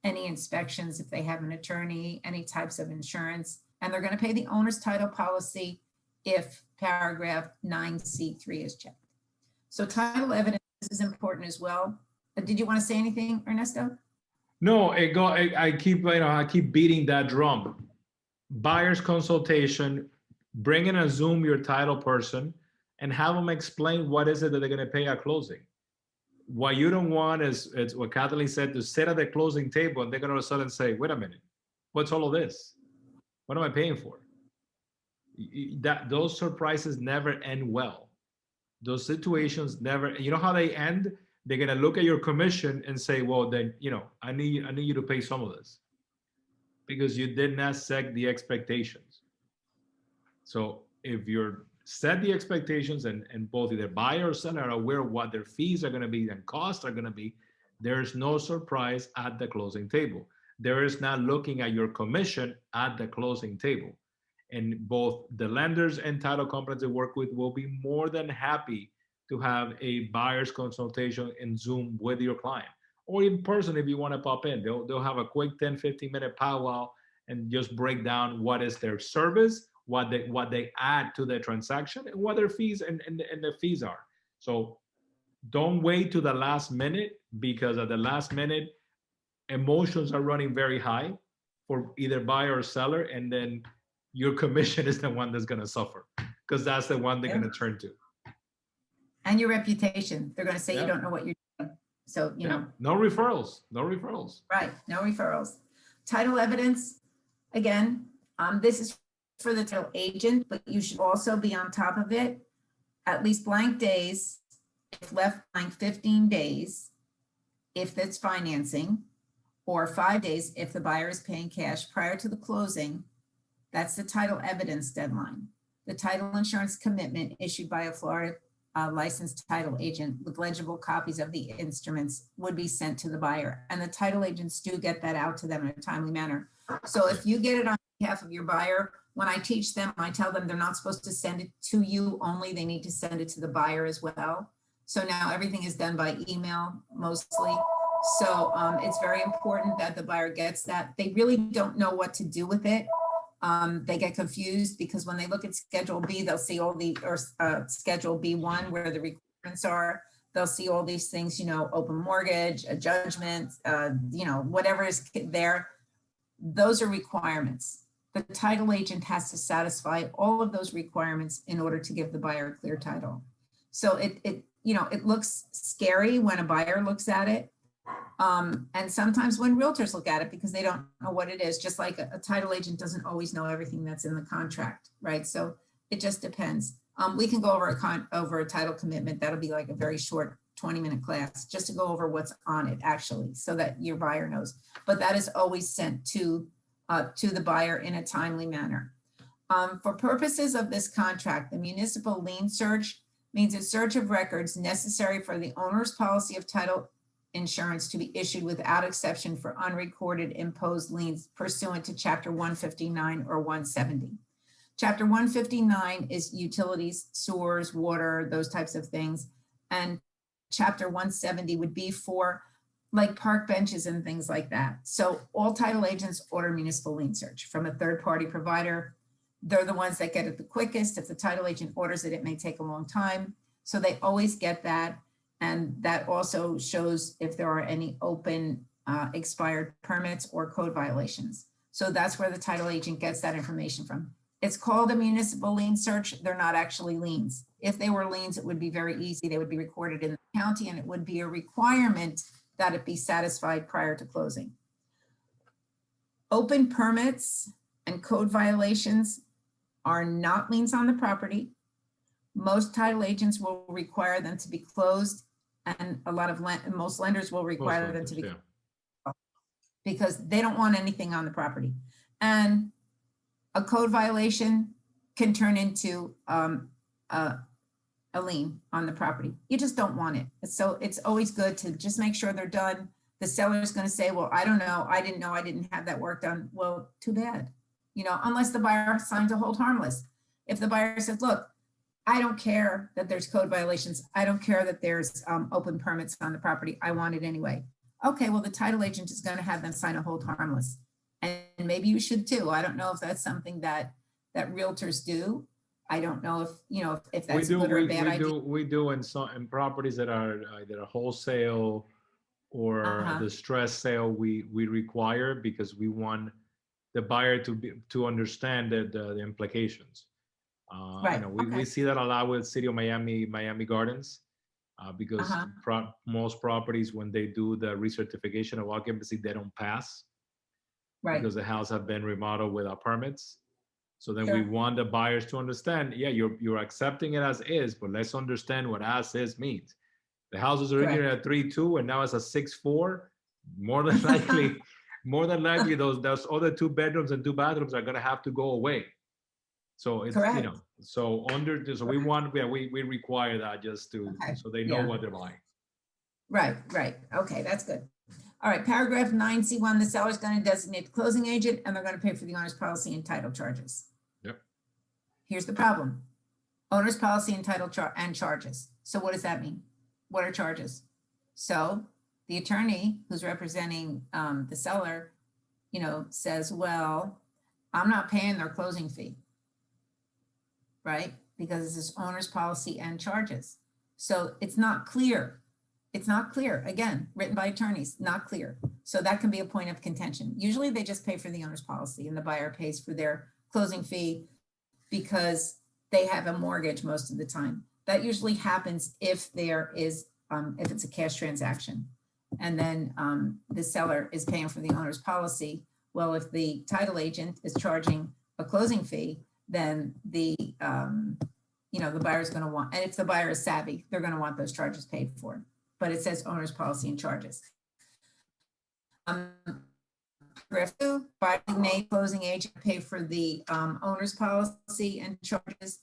B: any inspections if they have an attorney, any types of insurance, and they're going to pay the owner's title policy if paragraph 9C3 is checked. So title evidence is important as well. Did you want to say anything, Ernesto?
A: No, I keep beating that drum. Buyer's consultation, bring in a Zoom your title person and have them explain what is it that they're going to pay at closing. What you don't want is, it's what Kathleen said, to sit at the closing table and they're going to all of a sudden say, wait a minute, what's all of this? What am I paying for? Those surprises never end well. Those situations never, you know how they end? They're going to look at your commission and say, well, then, you know, I need you to pay some of this because you did not set the expectations. So if you're set the expectations and both either buyer or seller are aware of what their fees are going to be and costs are going to be, there's no surprise at the closing table. There is not looking at your commission at the closing table. And both the lenders and title companies they work with will be more than happy to have a buyer's consultation in Zoom with your client or in person if you want to pop in. They'll have a quick 10, 15-minute powwow and just break down what is their service, what they add to the transaction, and what their fees and the fees are. So don't wait to the last minute, because at the last minute, emotions are running very high for either buyer or seller, and then your commission is the one that's going to suffer because that's the one they're going to turn to.
B: And your reputation. They're going to say you don't know what you're doing. So, you know.
A: No referrals. No referrals.
B: Right. No referrals. Title evidence. Again, this is for the title agent, but you should also be on top of it. At least blank days, if left blank 15 days, if that's financing, or 5 days if the buyer is paying cash prior to the closing. That's the title evidence deadline. The title insurance commitment issued by a Florida licensed title agent with legible copies of the instruments would be sent to the buyer. And the title agents do get that out to them in a timely manner. So if you get it on behalf of your buyer, when I teach them, I tell them they're not supposed to send it to you only, they need to send it to the buyer as well. So now everything is done by email mostly. So it's very important that the buyer gets that. They really don't know what to do with it. They get confused because when they look at Schedule B, they'll see all the, or Schedule B1 where the requirements are, they'll see all these things, you know, open mortgage, a judgment, you know, whatever is there. Those are requirements. The title agent has to satisfy all of those requirements in order to give the buyer a clear title. So it you know, it looks scary when a buyer looks at it. And sometimes when realtors look at it because they don't know what it is, just like a title agent doesn't always know everything that's in the contract, right? So it just depends. We can go over a title commitment. That'll be like a very short 20-minute class just to go over what's on it actually, so that your buyer knows. But that is always sent to the buyer in a timely manner. For purposes of this contract, the municipal lien search means a search of records necessary for the owner's policy of title insurance to be issued without exception for unrecorded imposed liens pursuant to Chapter 159 or 170. Chapter 159 is utilities, sewers, water, those types of things. And chapter 170 would be for like park benches and things like that. So all title agents order municipal lien search from a third-party provider. They're the ones that get it the quickest. If the title agent orders it, it may take a long time. So they always get that. And that also shows if there are any open expired permits or code violations. So that's where the title agent gets that information from. It's called a municipal lien search. They're not actually liens. If they were liens, it would be very easy. They would be recorded in the county, and it would be a requirement that it be satisfied prior to closing. Open permits and code violations are not liens on the property. Most title agents will require them to be closed, and most lenders will require them to be, because they don't want anything on the property. And a code violation can turn into a lien on the property. You just don't want it. So it's always good to just make sure they're done. The seller is going to say, well, I don't know. I didn't have that work done. Well, too bad. You know, unless the buyer signs a hold harmless. If the buyer says, look, I don't care that there's code violations. I don't care that there's open permits on the property. I want it anyway. Okay, well, the title agent is going to have them sign a hold harmless. And maybe you should too. I don't know if that's something that realtors do. I don't know if, you know, if that's a good or a bad idea.
A: We do in properties that are either a wholesale or distress sale, we require, because we want the buyer to understand the implications.
B: Right.
A: You know, we see that a lot with City of Miami Gardens, because most properties, when they do the recertification of occupancy, they don't pass,
B: right,
A: because the house have been remodeled without permits. So then
B: Sure.
A: we want the buyers to understand, yeah, you're accepting it as is, but let's understand what as is means. The house was originally at 3.2 and now it's a 6.4. More than likely, those other 2 bedrooms and 2 bathrooms are gonna have to go away. So it's,
B: Correct.
A: you know, so we want, we require that just to, so they know what they're buying.
B: Right. Okay, that's good. All right, paragraph 9C1, the seller is going to designate the closing agent and they're going to pay for the owner's policy and title charges.
A: Yep.
B: Here's the problem. Owner's policy and title and charges. So what does that mean? What are charges? So the attorney who's representing the seller, you know, says, well, I'm not paying their closing fee, right? Because this is owner's policy and charges. So it's not clear. It's not clear. Again, written by attorneys, not clear. So that can be a point of contention. Usually they just pay for the owner's policy and the buyer pays for their closing fee because they have a mortgage most of the time. That usually happens if there is, if it's a cash transaction. And then the seller is paying for the owner's policy. Well, if the title agent is charging a closing fee, then the, you know, the buyer's going to want, and if the buyer is savvy, they're going to want those charges paid for. But it says owner's policy and charges. Paragraph 2, buyer may closing agent pay for the owner's policy and charges.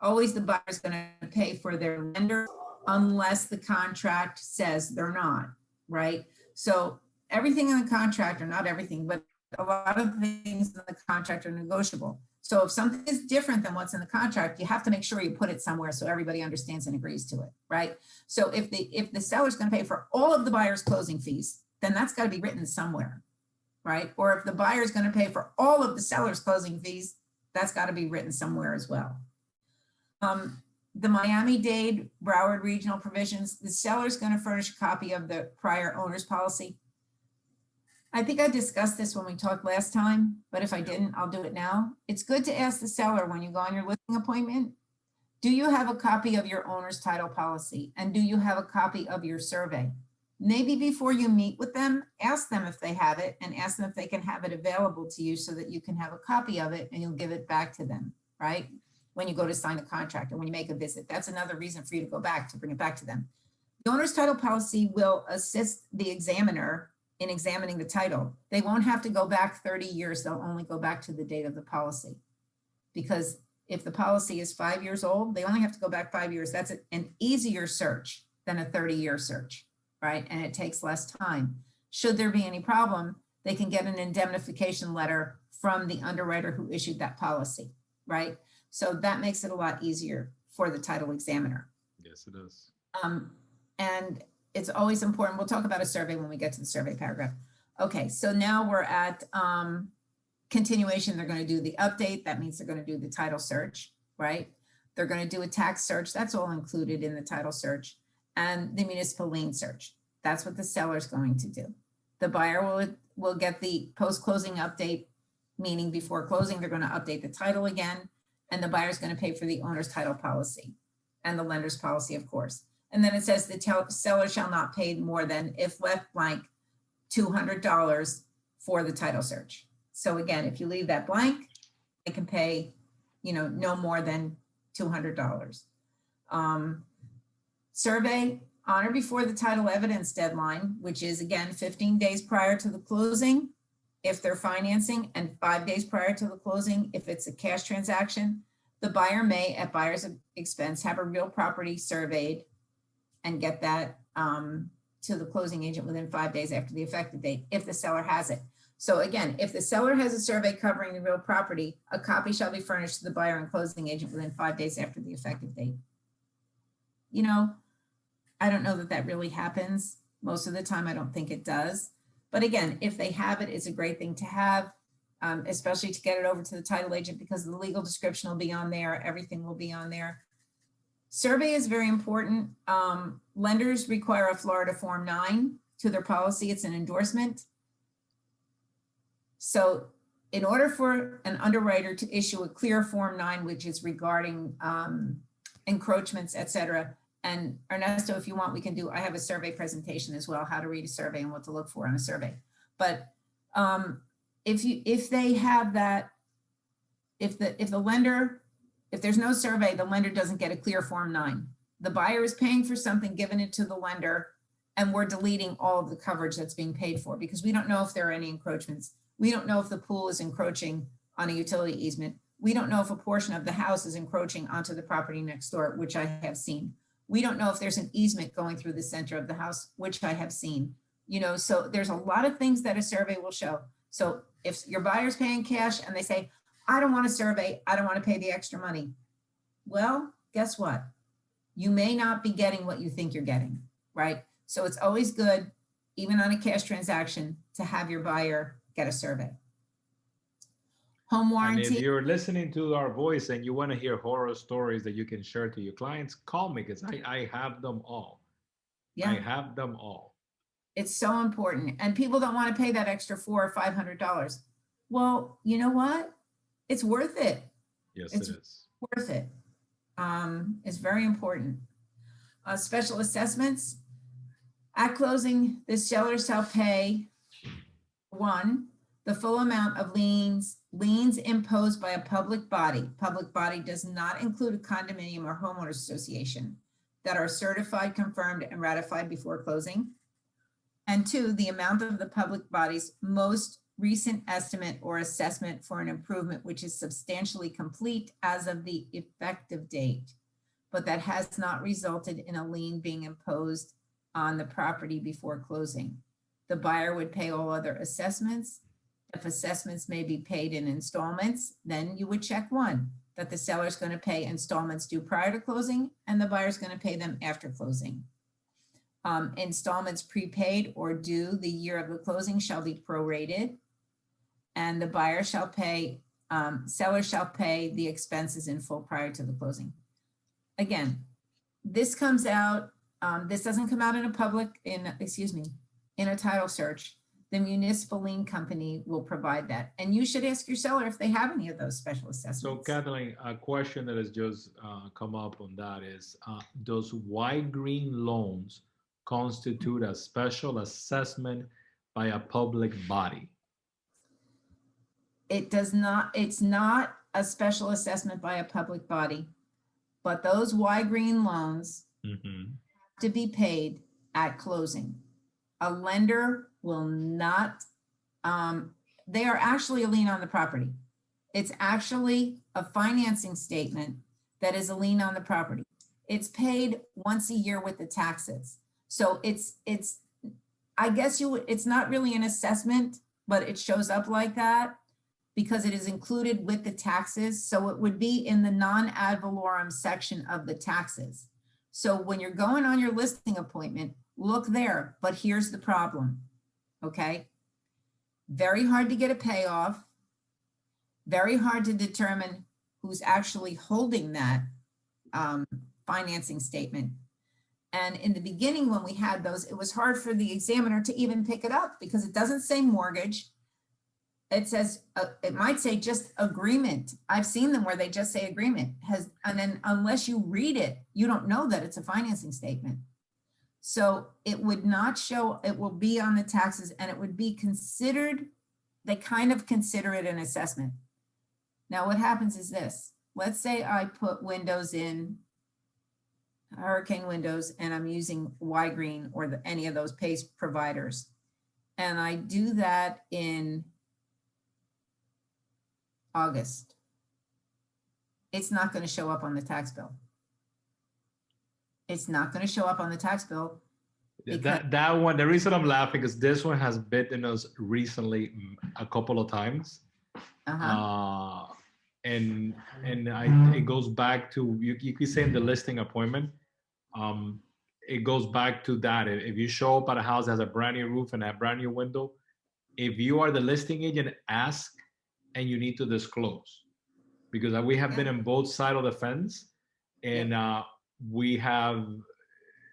B: Always the buyer is going to pay for their lender unless the contract says they're not, right? So everything in the contract, or not everything, but a lot of things in the contract are negotiable. So if something is different than what's in the contract, you have to make sure you put it somewhere so everybody understands and agrees to it, right? So if the seller's going to pay for all of the buyer's closing fees, then that's got to be written somewhere, right? Or if the buyer is going to pay for all of the seller's closing fees, that's got to be written somewhere as well. The Miami-Dade Broward regional provisions, the seller is going to furnish a copy of the prior owner's policy. I think I discussed this when we talked last time, but if I didn't, I'll do it now. It's good to ask the seller when you go on your listing appointment, do you have a copy of your owner's title policy? And do you have a copy of your survey? Maybe before you meet with them, ask them if they have it and ask them if they can have it available to you so that you can have a copy of it and you'll give it back to them, right? When you go to sign a contract or when you make a visit. That's another reason for you to go back, to bring it back to them. The owner's title policy will assist the examiner in examining the title. They won't have to go back 30 years. They'll only go back to the date of the policy. Because if the policy is 5 years old, they only have to go back 5 years. That's an easier search than a 30-year search, right? And it takes less time. Should there be any problem, they can get an indemnification letter from the underwriter who issued that policy. right? So that makes it a lot easier for the title examiner.
A: Yes, it is.
B: And it's always important. We'll talk about a survey when we get to the survey paragraph. Okay, so now we're at continuation. They're going to do the update. That means they're going to do the title search, right? They're going to do a tax search. That's all included in the title search. And the municipal lien search. That's what the seller's going to do. The buyer will get the post-closing update, meaning before closing, they're going to update the title again. And the buyer's going to pay for the owner's title policy and the lender's policy, of course. And then it says the seller shall not pay more than, if left blank, $200 for the title search. So again, if you leave that blank, they can pay, no more than $200. Survey on or before the title evidence deadline, which is again 15 days prior to the closing if they're financing, and 5 days prior to the closing if it's a cash transaction. The buyer may, at buyer's expense, have a real property surveyed and get that to the closing agent within 5 days after the effective date, if the seller has it. So again, if the seller has a survey covering the real property, a copy shall be furnished to the buyer and closing agent within 5 days after the effective date. I don't know that really happens. Most of the time, I don't think it does. But again, if they have it, it's a great thing to have, especially to get it over to the title agent, because the legal description will be on there. Everything will be on there. Survey is very important. Lenders require a Florida Form 9 to their policy. It's an endorsement. So in order for an underwriter to issue a clear Form 9, which is regarding encroachments, et cetera, and Ernesto, if you want, I have a survey presentation as well, how to read a survey and what to look for on a survey. But if they have that, if there's no survey, the lender doesn't get a clear Form 9. The buyer is paying for something, giving it to the lender, and we're deleting all of the coverage that's being paid for because we don't know if there are any encroachments. We don't know if the pool is encroaching on a utility easement. We don't know if a portion of the house is encroaching onto the property next door, which I have seen. We don't know if there's an easement going through the center of the house, which I have seen. So there's a lot of things that a survey will show. So if your buyer's paying cash and they say, I don't want a survey, I don't want to pay the extra money. Well, guess what? You may not be getting what you think you're getting, right? So it's always good, even on a cash transaction, to have your buyer get a survey. Home warranty.
A: And if you're listening to our voice and you want to hear horror stories that you can share to your clients, call me because I have them all. Yeah. I have them all.
B: It's so important. And people don't want to pay that extra $400 or $500. Well, you know what? It's worth it.
A: Yes, it is.
B: Worth it. It's very important. Special assessments. At closing, the seller shall pay, 1, the full amount of liens imposed by a public body. Public body does not include a condominium or homeowners association that are certified, confirmed, and ratified before closing. And 2, the amount of the public body's most recent estimate or assessment for an improvement which is substantially complete as of the effective date, but that has not resulted in a lien being imposed on the property before closing. The buyer would pay all other assessments. If assessments may be paid in installments, then you would check 1, that the seller's going to pay installments due prior to closing and the buyer's going to pay them after closing. Installments prepaid or due the year of the closing shall be prorated, and the buyer shall pay, seller shall pay the expenses in full prior to the closing. Again, this comes out, this doesn't come out in a title search. The municipal lien company will provide that. And you should ask your seller if they have any of those special assessments.
A: So Kathleen, a question that has just come up on that is, does white green loans constitute a special assessment by a public body?
B: It does not, it's not a special assessment by a public body, but those white green loans have to be paid at closing. A lender will not, they are actually a lien on the property. It's actually a financing statement that is a lien on the property. It's paid once a year with the taxes. So it's I guess it's not really an assessment, but it shows up like that because it is included with the taxes. So it would be in the non-ad valorem section of the taxes. So when you're going on your listing appointment, look there, but here's the problem, okay? Very hard to get a payoff, very hard to determine who's actually holding that financing statement. And in the beginning, when we had those, it was hard for the examiner to even pick it up because it doesn't say mortgage. It says, it might say just agreement. I've seen them where they just say agreement and then unless you read it, you don't know that it's a financing statement. So it would not show, it will be on the taxes and it would be considered, they kind of consider it an assessment. Now what happens is this, let's say I put windows in, hurricane windows, and I'm using Y-Green or any of those PACE providers. And I do that in August. It's not going to show up on the tax bill. It's not going to show up on the tax bill.
A: That one, the reason I'm laughing is this one has bitten us recently a couple of times. And it goes back to, you keep saying the listing appointment. It goes back to that. If you show up at a house that has a brand new roof and a brand new window, if you are the listing agent, ask and you need to disclose. Because we have been on both sides of the fence and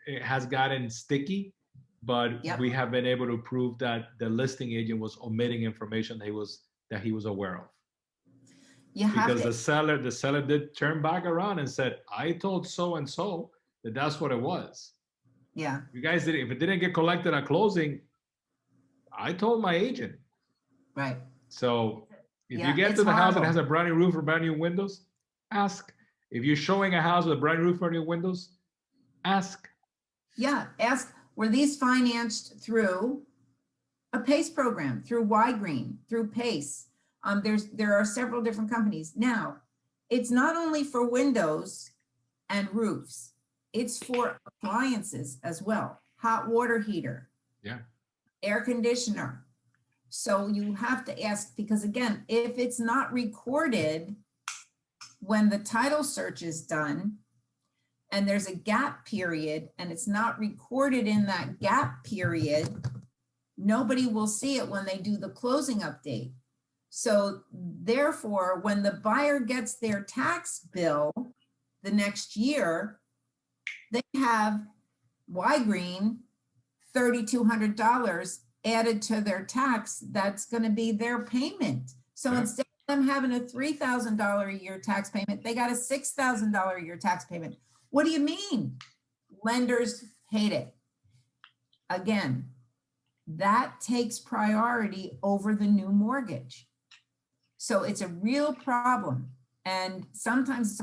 A: it has gotten sticky, but we have been able to prove that the listing agent was omitting information that he was aware of. Because the seller did turn back around and said, I told so and so that that's what it was.
B: Yeah.
A: You guys did, if it didn't get collected at closing, I told my agent.
B: Right.
A: So if you get to the house that has a brand new roof or brand new windows, ask. If you're showing a house with a brand new roof or new windows, ask.
B: Yeah, ask, were these financed through a PACE program, through Y-Green, through PACE? There are several different companies. Now, it's not only for windows and roofs, it's for appliances as well. Hot water heater, air conditioner. So you have to ask, because again, if it's not recorded when the title search is done, and there's a gap period and it's not recorded in that gap period, nobody will see it when they do the closing update. So therefore, when the buyer gets their tax bill the next year, they have Y-Green $3,200 added to their tax. That's going to be their payment. So instead of them having a $3,000 a year tax payment, they got a $6,000 a year tax payment. What do you mean? Lenders hate it. Again, that takes priority over the new mortgage. So it's a real problem. And sometimes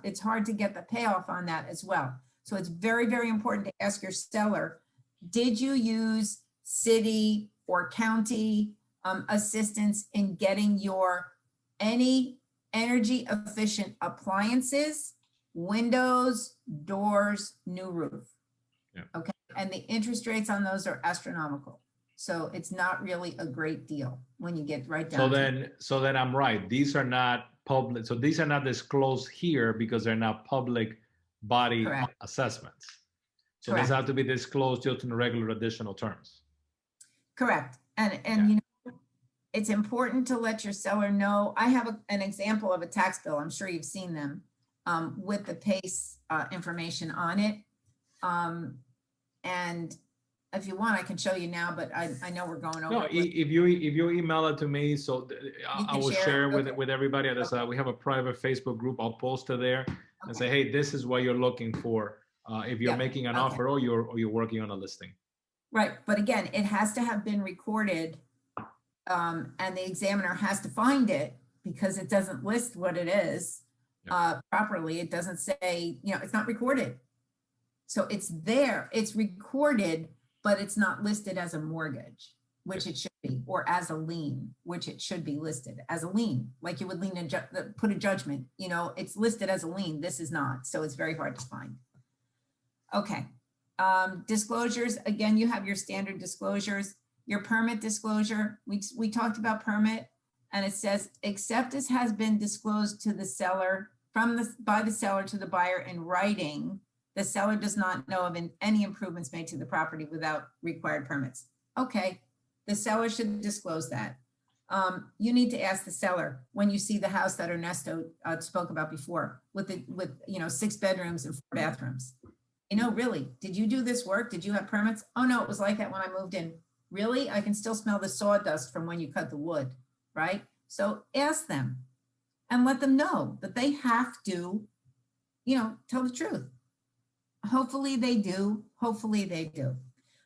B: it's hard to get the payoff on that as well. So it's very, very important to ask your seller, did you use city or county assistance in getting your any energy efficient appliances, windows, doors, new roof? Okay, and the interest rates on those are astronomical. So it's not really a great deal when you get right down to it.
A: So then I'm right. These are not public. So these are not disclosed here because they're not public body assessments. So these have to be disclosed just in the regular additional terms.
B: Correct. And you know, it's important to let your seller know. I have an example of a tax bill. I'm sure you've seen them with the PACE information on it. And if you want, I can show you now, but I know we're going over.
A: No, if you email it to me, so I will share with everybody. We have a private Facebook group. I'll post it there and say, hey, this is what you're looking for if you're making an offer or you're working on a listing.
B: Right, but again, it has to have been recorded, and the examiner has to find it because it doesn't list what it is properly. It doesn't say, you know, it's not recorded. So it's there, it's recorded, but it's not listed as a mortgage, which it should be, or as a lien, which it should be listed as a lien, like you would put a judgment, you know, it's listed as a lien. This is not, so it's very hard to find. Okay, disclosures, again, you have your standard disclosures, your permit disclosure. We talked about permit, and it says, except as has been disclosed to the seller by the seller to the buyer in writing, the seller does not know of any improvements made to the property without required permits. Okay, the seller should disclose that. You need to ask the seller when you see the house that Ernesto spoke about before with 6 bedrooms and 4 bathrooms. Really, did you do this work? Did you have permits? Oh no, it was like that when I moved in. Really? I can still smell the sawdust from when you cut the wood, right? So ask them and let them know that they have to, tell the truth. Hopefully they do. Hopefully they do.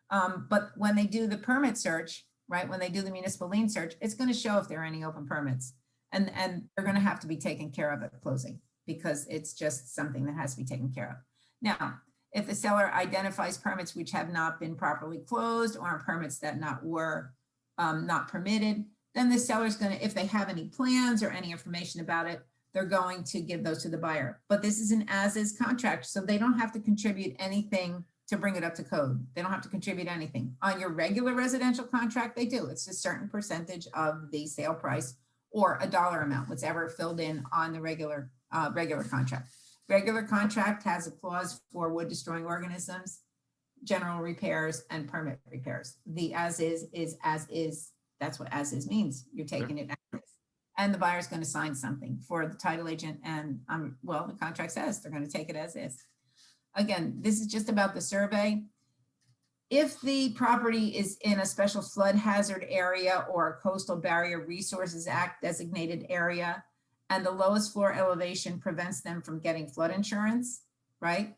B: But when they do the permit search, right, when they do the municipal lien search, it's going to show if there are any open permits. And they're going to have to be taken care of at closing because it's just something that has to be taken care of. Now, if the seller identifies permits which have not been properly closed or permits that were not permitted, then the seller's going to, if they have any plans or any information about it, they're going to give those to the buyer. But this is an as-is contract, so they don't have to contribute anything to bring it up to code. They don't have to contribute anything. On your regular residential contract, they do. It's a certain percentage of the sale price or a dollar amount, whatever filled in on the regular contract. Regular contract has a clause for wood destroying organisms, general repairs, and permit repairs. The as is as is. That's what as is means. You're taking it as is. And the buyer's going to sign something for the title agent. And the contract says they're going to take it as is. Again, this is just about the survey. If the property is in a special flood hazard area or a Coastal Barrier Resources Act designated area, and the lowest floor elevation prevents them from getting flood insurance, right?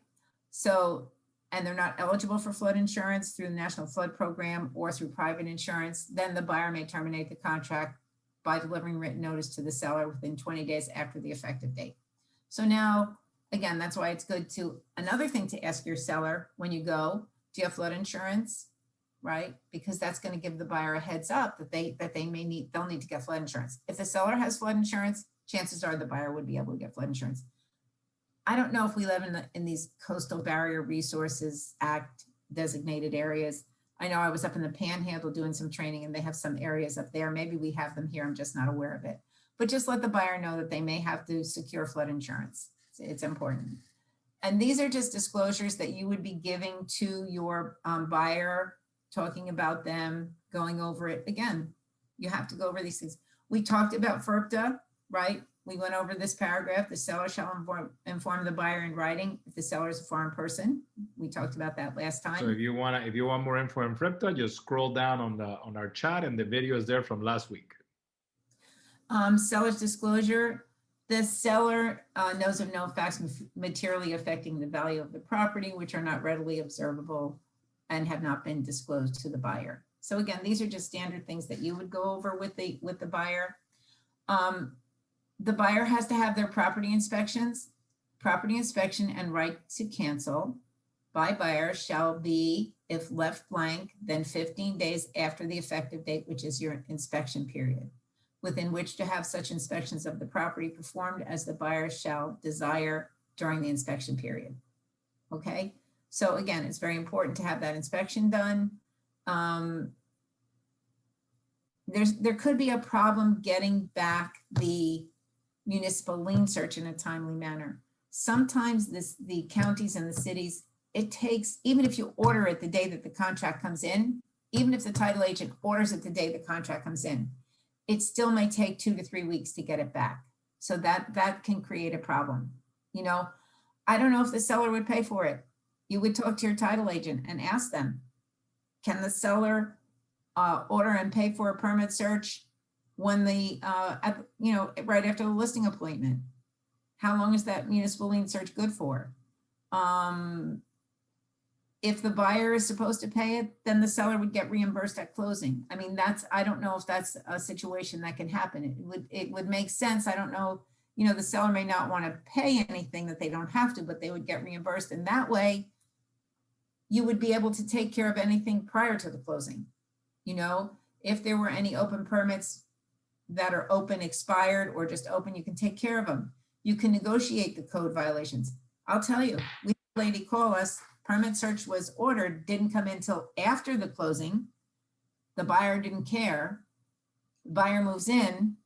B: So, and they're not eligible for flood insurance through the National Flood Program or through private insurance, then the buyer may terminate the contract by delivering written notice to the seller within 20 days after the effective date. So now, again, that's why it's good to, another thing to ask your seller when you go, do you have flood insurance, right? Because that's going to give the buyer a heads up that they'll need to get flood insurance. If the seller has flood insurance, chances are the buyer would be able to get flood insurance. I don't know if we live in these Coastal Barrier Resources Act designated areas. I know I was up in the Panhandle doing some training and they have some areas up there. Maybe we have them here. I'm just not aware of it. But just let the buyer know that they may have to secure flood insurance. It's important. And these are just disclosures that you would be giving to your buyer, talking about them, going over it. Again, you have to go over these things. We talked about FERPTA, right? We went over this paragraph. The seller shall inform the buyer in writing if the seller is a foreign person. We talked about that last time.
A: So if you want more info on FERPTA, just scroll down on our chat and the video is there from last week.
B: Seller's disclosure. The seller knows of no facts materially affecting the value of the property, which are not readily observable and have not been disclosed to the buyer. So again, these are just standard things that you would go over with the buyer. The buyer has to have their property inspection and right to cancel by buyer shall be, if left blank, then 15 days after the effective date, which is your inspection period, within which to have such inspections of the property performed as the buyer shall desire during the inspection period. Okay, so again, it's very important to have that inspection done. There could be a problem getting back the municipal lien search in a timely manner. Sometimes the counties and the cities, it takes, even if you order it the day that the contract comes in, even if the title agent orders it the day the contract comes in, it still may take 2 to 3 weeks to get it back. So that can create a problem. I don't know if the seller would pay for it. You would talk to your title agent and ask them, can the seller order and pay for a permit search when right after the listing appointment? How long is that municipal lien search good for? If the buyer is supposed to pay it, then the seller would get reimbursed at closing. I mean, I don't know if that's a situation that can happen. It would make sense. I don't know, the seller may not want to pay anything that they don't have to, but they would get reimbursed. And that way you would be able to take care of anything prior to the closing. If there were any open permits that are open, expired, or just open, you can take care of them. You can negotiate the code violations. I'll tell you, we had a lady call us, permit search was ordered, didn't come in until after the closing. The buyer didn't care. The buyer moves in,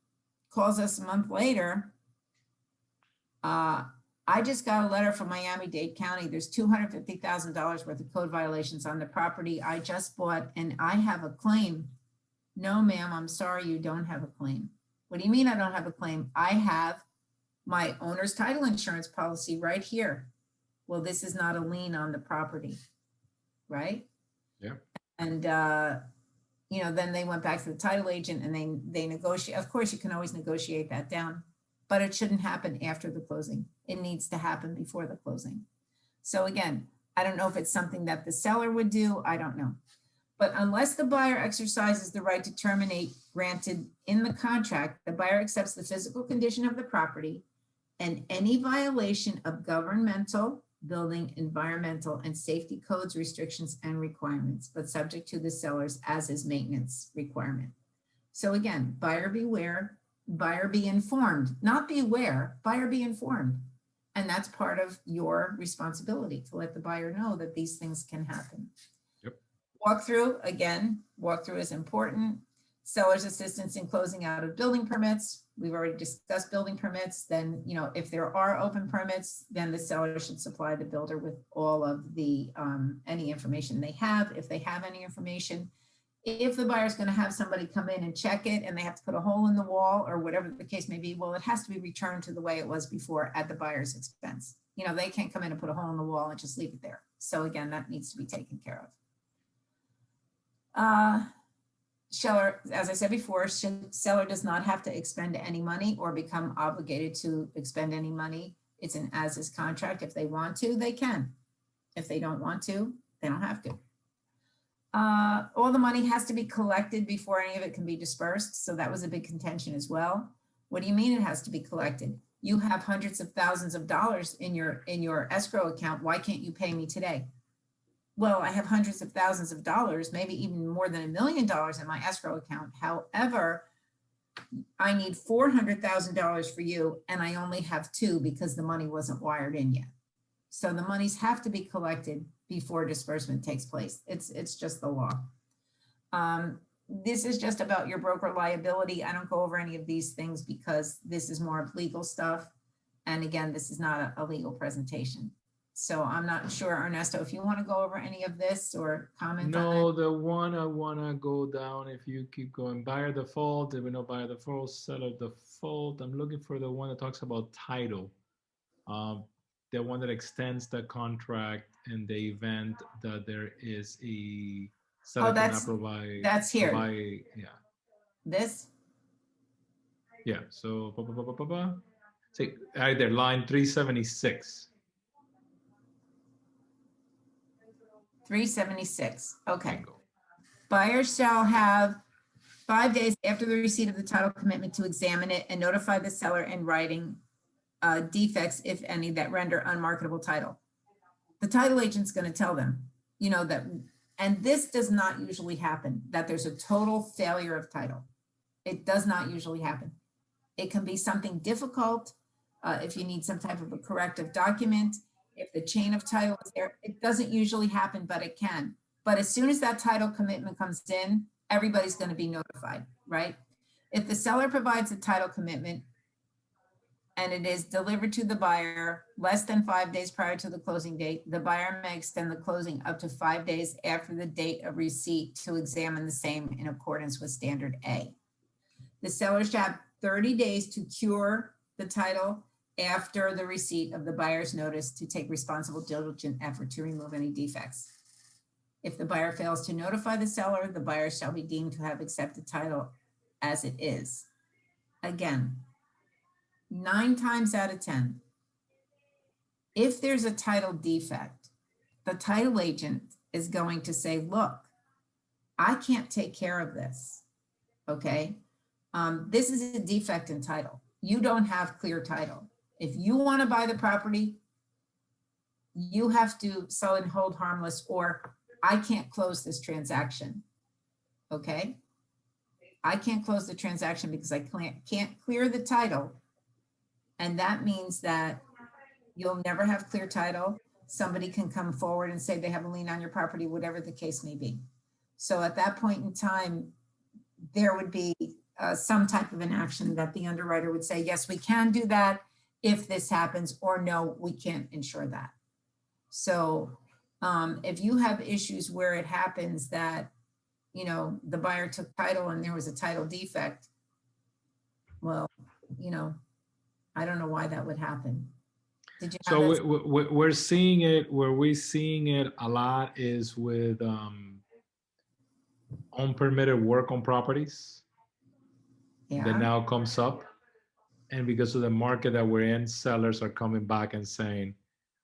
B: calls us a month later. I just got a letter from Miami-Dade County. There's $250,000 worth of code violations on the property I just bought, and I have a claim. No, ma'am, I'm sorry, you don't have a claim. What do you mean I don't have a claim? I have my owner's title insurance policy right here. Well, this is not a lien on the property, right?
A: Yeah.
B: And, you know, then they went back to the title agent and they negotiate. Of course, you can always negotiate that down, but it shouldn't happen after the closing. It needs to happen before the closing. So again, I don't know if it's something that the seller would do. I don't know. But unless the buyer exercises the right to terminate granted in the contract, the buyer accepts the physical condition of the property and any violation of governmental, building, environmental, and safety codes, restrictions, and requirements, but subject to the seller's as-is maintenance requirement. So again, buyer beware, buyer be informed, not beware, buyer be informed. And that's part of your responsibility to let the buyer know that these things can happen.
A: Yep.
B: Walkthrough, again, walkthrough is important. Seller's assistance in closing out of building permits. We've already discussed building permits. Then, you know, if there are open permits, then the seller should supply the builder with all of the, any information they have, if they have any information. If the buyer's going to have somebody come in and check it and they have to put a hole in the wall or whatever the case may be, well, it has to be returned to the way it was before at the buyer's expense. You know, they can't come in and put a hole in the wall and just leave it there. So again, that needs to be taken care of. Seller, as I said before, seller does not have to expend any money or become obligated to expend any money. It's an as-is contract. If they want to, they can. If they don't want to, they don't have to. All the money has to be collected before any of it can be dispersed. So that was a big contention as well. What do you mean it has to be collected? You have hundreds of thousands of dollars in your escrow account. Why can't you pay me today? Well, I have hundreds of thousands of dollars, maybe even more than $1 million in my escrow account. However, I need $400,000 for you, and I only have two because the money wasn't wired in yet. So the monies have to be collected before disbursement takes place. It's just the law. This is just about your broker liability. I don't go over any of these things because this is more of legal stuff. And again, this is not a legal presentation. So I'm not sure, Ernesto, if you want to go over any of this or comment on it.
A: No, the one I want to go down, if you keep going, buyer default, if we know buyer default, seller default. I'm looking for the one that talks about title. The one that extends the contract in the event that there is a seller cannot provide.
B: That's here.
A: Yeah.
B: This?
A: Yeah, so, see, right there, line 376.
B: 376. Okay.
A: Bingo.
B: Buyer shall have 5 days after the receipt of the title commitment to examine it and notify the seller in writing defects, if any, that render unmarketable title. The title agent's going to tell them, you know, that, and this does not usually happen, that there's a total failure of title. It does not usually happen. It can be something difficult if you need some type of a corrective document. If the chain of title is there, it doesn't usually happen, but it can. But as soon as that title commitment comes in, everybody's going to be notified, right? If the seller provides a title commitment and it is delivered to the buyer less than 5 days prior to the closing date, the buyer may extend the closing up to 5 days after the date of receipt to examine the same in accordance with Standard A. The seller shall have 30 days to cure the title after the receipt of the buyer's notice to take responsible diligent effort to remove any defects. If the buyer fails to notify the seller, the buyer shall be deemed to have accepted title as it is. Again, 9 times out of 10, if there's a title defect, the title agent is going to say, look, I can't take care of this, okay? This is a defect in title. You don't have clear title. If you want to buy the property, you have to sell and hold harmless, or I can't close this transaction, okay? I can't close the transaction because I can't clear the title. And that means that you'll never have clear title. Somebody can come forward and say they have a lien on your property, whatever the case may be. So at that point in time, there would be some type of an action that the underwriter would say, yes, we can do that if this happens, or no, we can't insure that. So if you have issues where it happens that, you know, the buyer took title and there was a title defect, well, you know, I don't know why that would happen. Did you have
A: So
B: that?
A: we're seeing it, where we're seeing it a lot is with unpermitted work on properties that
B: Yeah,
A: now comes up. And because of the market that we're in, sellers are coming back and saying,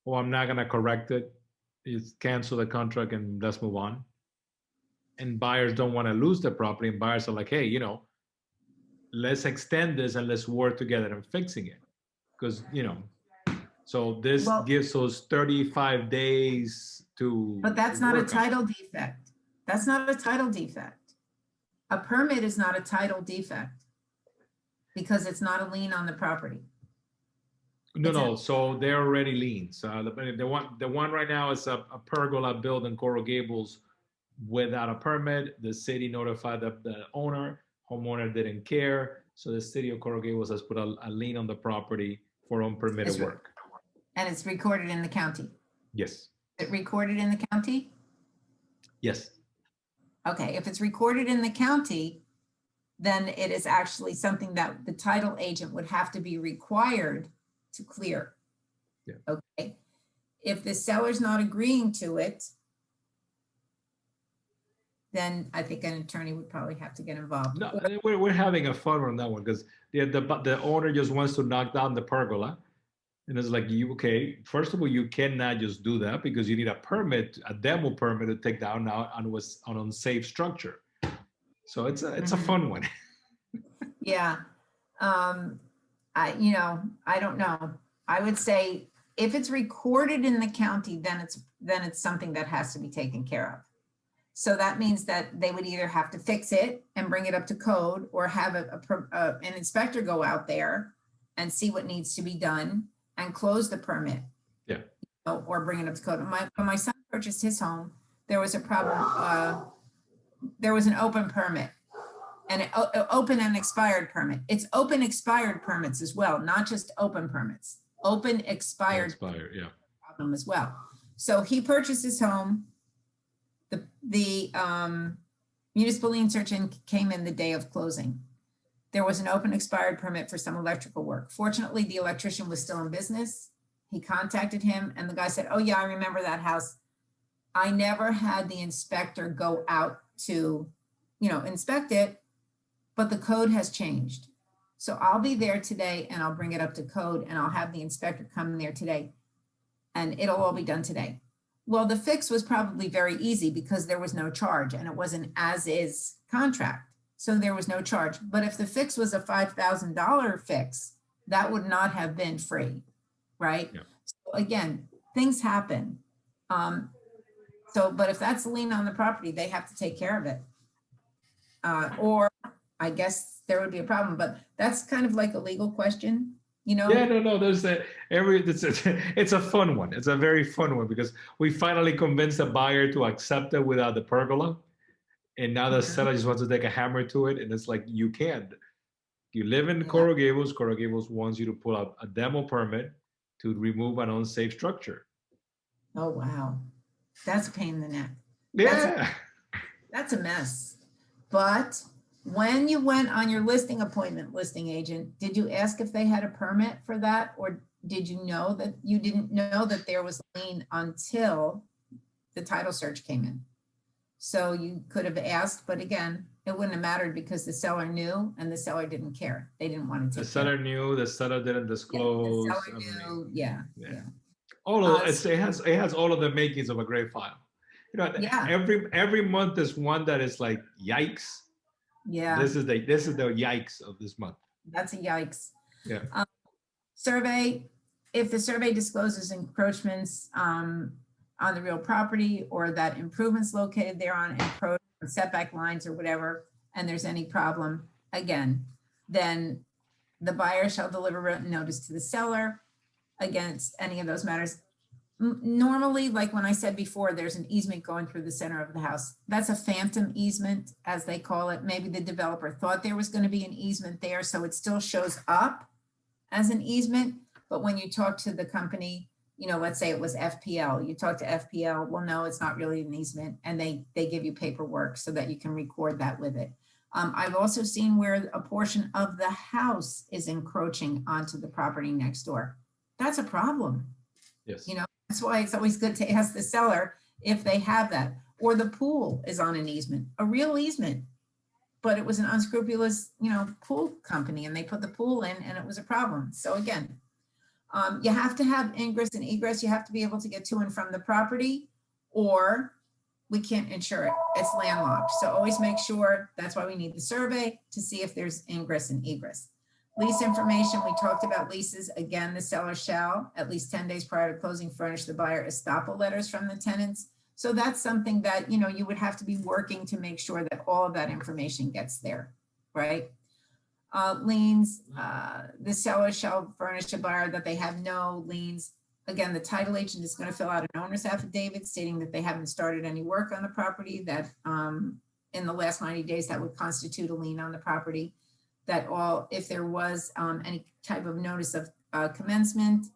A: oh, I'm not going to correct it. It's cancel the contract and let's move on. And buyers don't want to lose the property. And buyers are like, hey, you know, let's extend this and let's work together on fixing it. Because, you know, so this
B: well,
A: gives us 35 days to
B: but that's not a
A: work on it.
B: title defect. That's not a title defect. A permit is not a title defect because it's not a lien on the property.
A: No,
B: It's a-
A: no. So they're already liens. The one right now is a pergola built in Coral Gables without a permit. The city notified the owner. Homeowner didn't care, so the city of Coral Gables has put a lien on the property for unpermitted
B: It's-
A: work.
B: And it's recorded in the county.
A: Yes.
B: Is it recorded in the county?
A: Yes.
B: Okay, if it's recorded in the county, then it is actually something that the title agent would have to be required to clear.
A: Yeah.
B: Okay. If the seller's not agreeing to it, then I think an attorney would probably have to get involved.
A: No, we're having a fun on that one because the owner just wants to knock down the pergola. And it's like, you okay, first of all, you cannot just do that because you need a permit, a demo permit to take down now on unsafe structure. So it's a fun one.
B: Yeah. I don't know. I would say if it's recorded in the county, then it's something that has to be taken care of. So that means that they would either have to fix it and bring it up to code, or have an inspector go out there and see what needs to be done and close the permit.
A: Yeah.
B: Or bring it up to code. When my son purchased his home, there was a problem. There was an open permit, and open and expired permit. It's open expired permits as well, not just open permits. Open expired
A: Yeah.
B: problem as well. So he purchased his home. The municipal lien search came in the day of closing. There was an open expired permit for some electrical work. Fortunately, the electrician was still in business. He contacted him and the guy said, oh yeah, I remember that house. I never had the inspector go out to, inspect it, but the code has changed. So I'll be there today and I'll bring it up to code and I'll have the inspector come there today and it'll all be done today. Well, the fix was probably very easy because there was no charge and it was an as-is contract. So there was no charge. But if the fix was a $5,000 fix, that would not have been free, right?
A: Yeah.
B: So again, things happen. But if that's a lien on the property, they have to take care of it. Or I guess there would be a problem, but that's kind of like a legal question.
A: Yeah, no. It's a fun one. It's a very fun one because we finally convinced the buyer to accept it without the pergola, and now the seller just wants to take a hammer to it, and it's like you can't. You live in Coral Gables. Coral Gables wants you to pull out a demo permit to remove an unsafe structure.
B: Oh wow, that's a pain in the neck.
A: Yeah,
B: that's a mess. But when you went on your listing appointment, listing agent, did you ask if they had a permit for that? Or did you know that you didn't know that there was a lien until the title search came in? So you could have asked, but again, it wouldn't have mattered because the seller knew and the seller didn't care. They didn't want to take
A: the seller knew, the seller didn't disclose.
B: Yeah, the seller knew, yeah.
A: All of it has all of the makings of a great file. Every month is one that is like, yikes.
B: Yeah.
A: This is the yikes of this month.
B: That's a yikes.
A: Yeah.
B: Survey, if the survey discloses encroachments on the real property or that improvements located there on setback lines or whatever, and there's any problem, again, then the buyer shall deliver written notice to the seller against any of those matters. Normally, like when I said before, there's an easement going through the center of the house. That's a phantom easement, as they call it. Maybe the developer thought there was going to be an easement there, so it still shows up as an easement. But when you talk to the company, you know, let's say it was FPL, you talk to FPL, well, no, it's not really an easement, and they give you paperwork so that you can record that with it. I've also seen where a portion of the house is encroaching onto the property next door. That's a problem.
A: Yes.
B: You know, that's why it's always good to ask the seller if they have that. Or the pool is on an easement, a real easement, but it was an unscrupulous, you know, pool company, and they put the pool in and it was a problem. So again, you have to have ingress and egress. You have to be able to get to and from the property, or we can't insure it. It's landlocked. So always make sure, that's why we need the survey to see if there's ingress and egress. Lease information, we talked about leases. Again, the seller shall, at least 10 days prior to closing, furnish the buyer estoppel letters from the tenants. So that's something that, you know, you would have to be working to make sure that all of that information gets there, right? Liens, the seller shall furnish a buyer that they have no liens. Again, the title agent is going to fill out an owner's affidavit stating that they haven't started any work on the property, that in the last 90 days that would constitute a lien on the property, that all, if there was any type of notice of commencement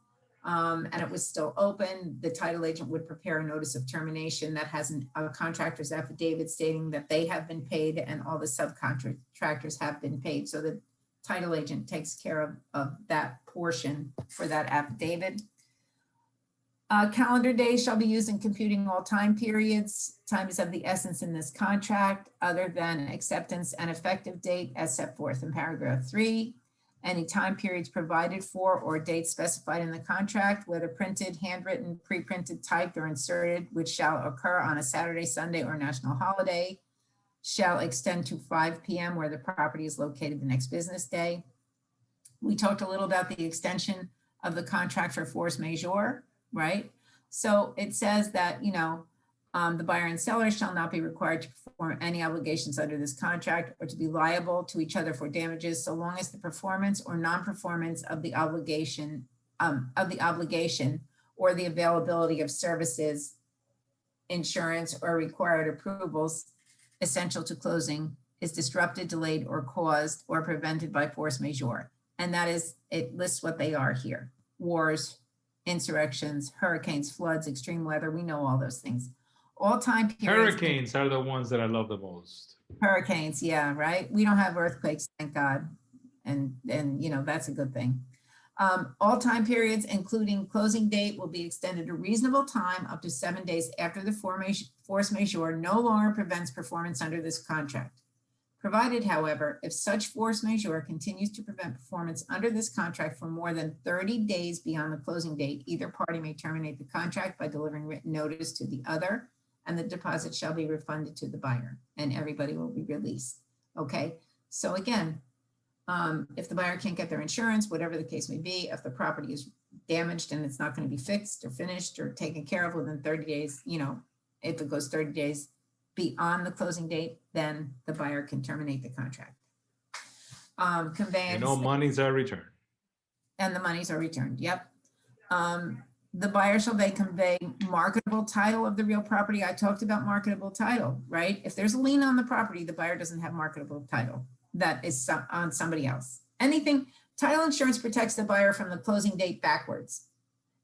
B: and it was still open, the title agent would prepare a notice of termination that has a contractor's affidavit stating that they have been paid and all the subcontractors have been paid. So the title agent takes care of that portion for that affidavit. Calendar days shall be used in computing all time periods. Time is of the essence in this contract, other than acceptance and effective date as set forth in paragraph 3. Any time periods provided for or dates specified in the contract, whether printed, handwritten, pre-printed, typed, or inserted, which shall occur on a Saturday, Sunday, or national holiday, shall extend to 5 p.m. where the property is located the next business day. We talked a little about the extension of the contract for force majeure, right? So it says that, you know, the buyer and seller shall not be required to perform any obligations under this contract or to be liable to each other for damages so long as the performance or non-performance of the obligation or the availability of services, insurance, or required approvals essential to closing is disrupted, delayed, or caused or prevented by force majeure. And that is, it lists what they are here: wars, insurrections, hurricanes, floods, extreme weather. We know all those things. All time periods.
A: Hurricanes are the ones that I love the most.
B: Hurricanes, yeah, right. We don't have earthquakes, thank God. And you know, that's a good thing. All time periods, including closing date, will be extended a reasonable time up to 7 days after the force majeure no longer prevents performance under this contract. Provided, however, if such force majeure continues to prevent performance under this contract for more than 30 days beyond the closing date, either party may terminate the contract by delivering written notice to the other, and the deposit shall be refunded to the buyer, and everybody will be released. Okay, so again, if the buyer can't get their insurance, whatever the case may be, if the property is damaged and it's not going to be fixed or finished or taken care of within 30 days, you know, if it goes 30 days beyond the closing date, then the buyer can terminate the contract. Conveyance.
A: And no monies are returned.
B: And the monies are returned, yep. The buyer shall they convey marketable title of the real property. I talked about marketable title, right? If there's a lien on the property, the buyer doesn't have marketable title. That is on somebody else. Anything, title insurance protects the buyer from the closing date backwards.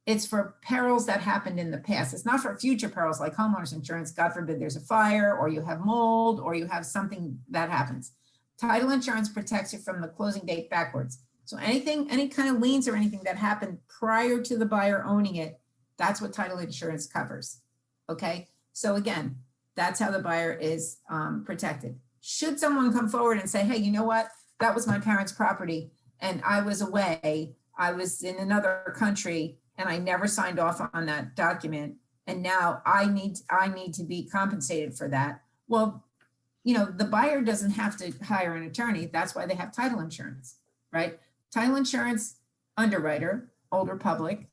B: It's for perils that happened in the past. It's not for future perils like homeowners insurance. God forbid there's a fire or you have mold or you have something that happens. Title insurance protects you from the closing date backwards. So anything, any kind of liens or anything that happened prior to the buyer owning it, that's what title insurance covers. Okay. So again, that's how the buyer is protected. Should someone come forward and say, hey, you know what? That was my parents' property and I was away. I was in another country and I never signed off on that document. And now I need to be compensated for that. Well, you know, the buyer doesn't have to hire an attorney. That's why they have title insurance, right? Title insurance underwriter, Old Republic,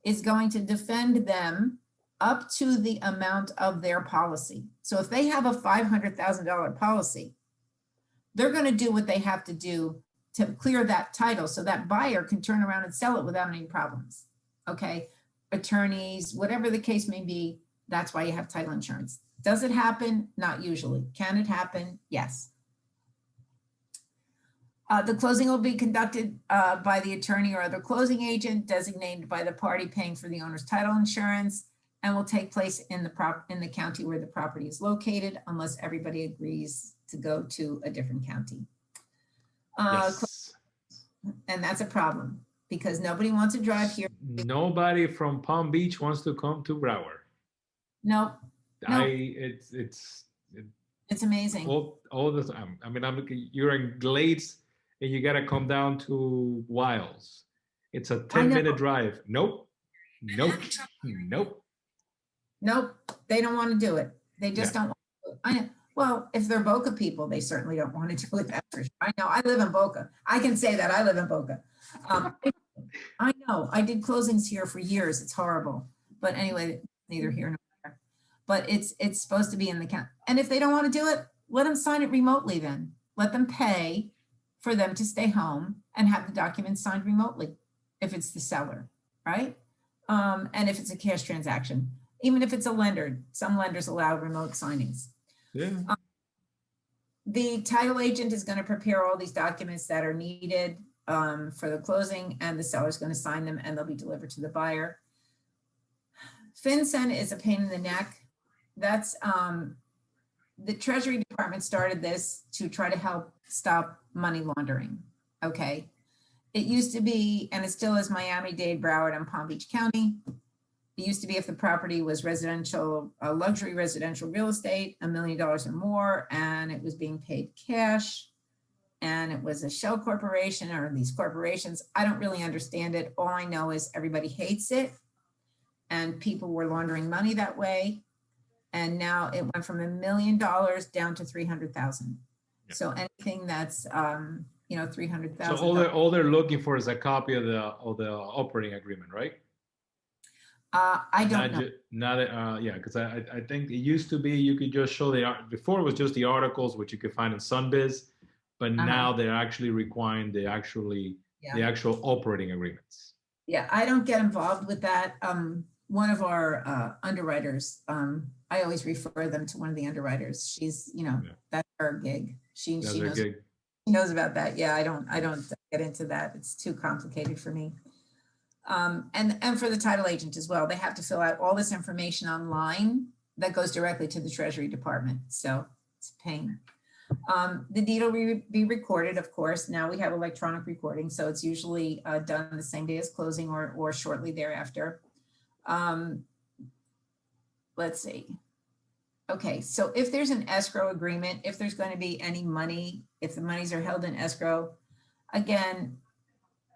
B: is going to defend them up to the amount of their policy. So if they have a $500,000 policy, they're going to do what they have to do to clear that title so that buyer can turn around and sell it without any problems. Okay. attorneys, whatever the case may be. That's why you have title insurance. Does it happen? Not usually. Can it happen? Yes. The closing will be conducted by the attorney or other closing agent designated by the party paying for the owner's title insurance, and will take place in the county where the property is located, unless everybody agrees to go to a different county.
A: Yes.
B: And that's a problem because nobody wants to drive here.
A: Nobody from Palm Beach wants to come to Broward.
B: Nope.
A: It's
B: amazing.
A: All the time. I mean, you're in Glades and you got to come down to Wiles. It's a 10-minute drive. Nope. Nope.
B: They don't want to do it. They just don't want to do it. I know. Well, if they're Boca people, they certainly don't want to do it. That's for sure. I know. I live in Boca. I can say that I live in Boca. I know. I did closings here for years. It's horrible. But anyway, neither here nor there. But it's supposed to be in the county. And if they don't want to do it, let them sign it remotely then. Let them pay for them to stay home and have the documents signed remotely if it's the seller, right? And if it's a cash transaction, even if it's a lender, some lenders allow remote signings.
A: Yeah.
B: The title agent is going to prepare all these documents that are needed for the closing, and the seller is going to sign them and they'll be delivered to the buyer. FinCEN is a pain in the neck. That's the Treasury Department started this to try to help stop money laundering. Okay. It used to be, and it still is, Miami-Dade, Broward, and Palm Beach County. It used to be if the property was residential, luxury residential real estate, $1 million or more, and it was being paid cash, and it was a shell corporation or these corporations. I don't really understand it. All I know is everybody hates it, and people were laundering money that way. And now it went from $1 million down to 300,000.
A: Yeah.
B: So anything that's, 300,000.
A: So all they're looking for is a copy of the operating agreement, right?
B: I don't know.
A: Because I think it used to be you could just show before it was just the articles, which you could find in Sunbiz, but now they're actually requiring the actual operating agreements.
B: Yeah, I don't get involved with that. One of our underwriters, I always refer them to one of the underwriters. She's, that's her gig. She knows about that. Yeah, I don't get into that. It's too complicated for me. And for the title agent as well, they have to fill out all this information online that goes directly to the Treasury Department. So it's a pain. The deed will be recorded, of course. Now we have electronic recording, so it's usually done the same day as closing or shortly thereafter. Let's see. Okay, so if there's an escrow agreement, if there's going to be any money, if the monies are held in escrow, again,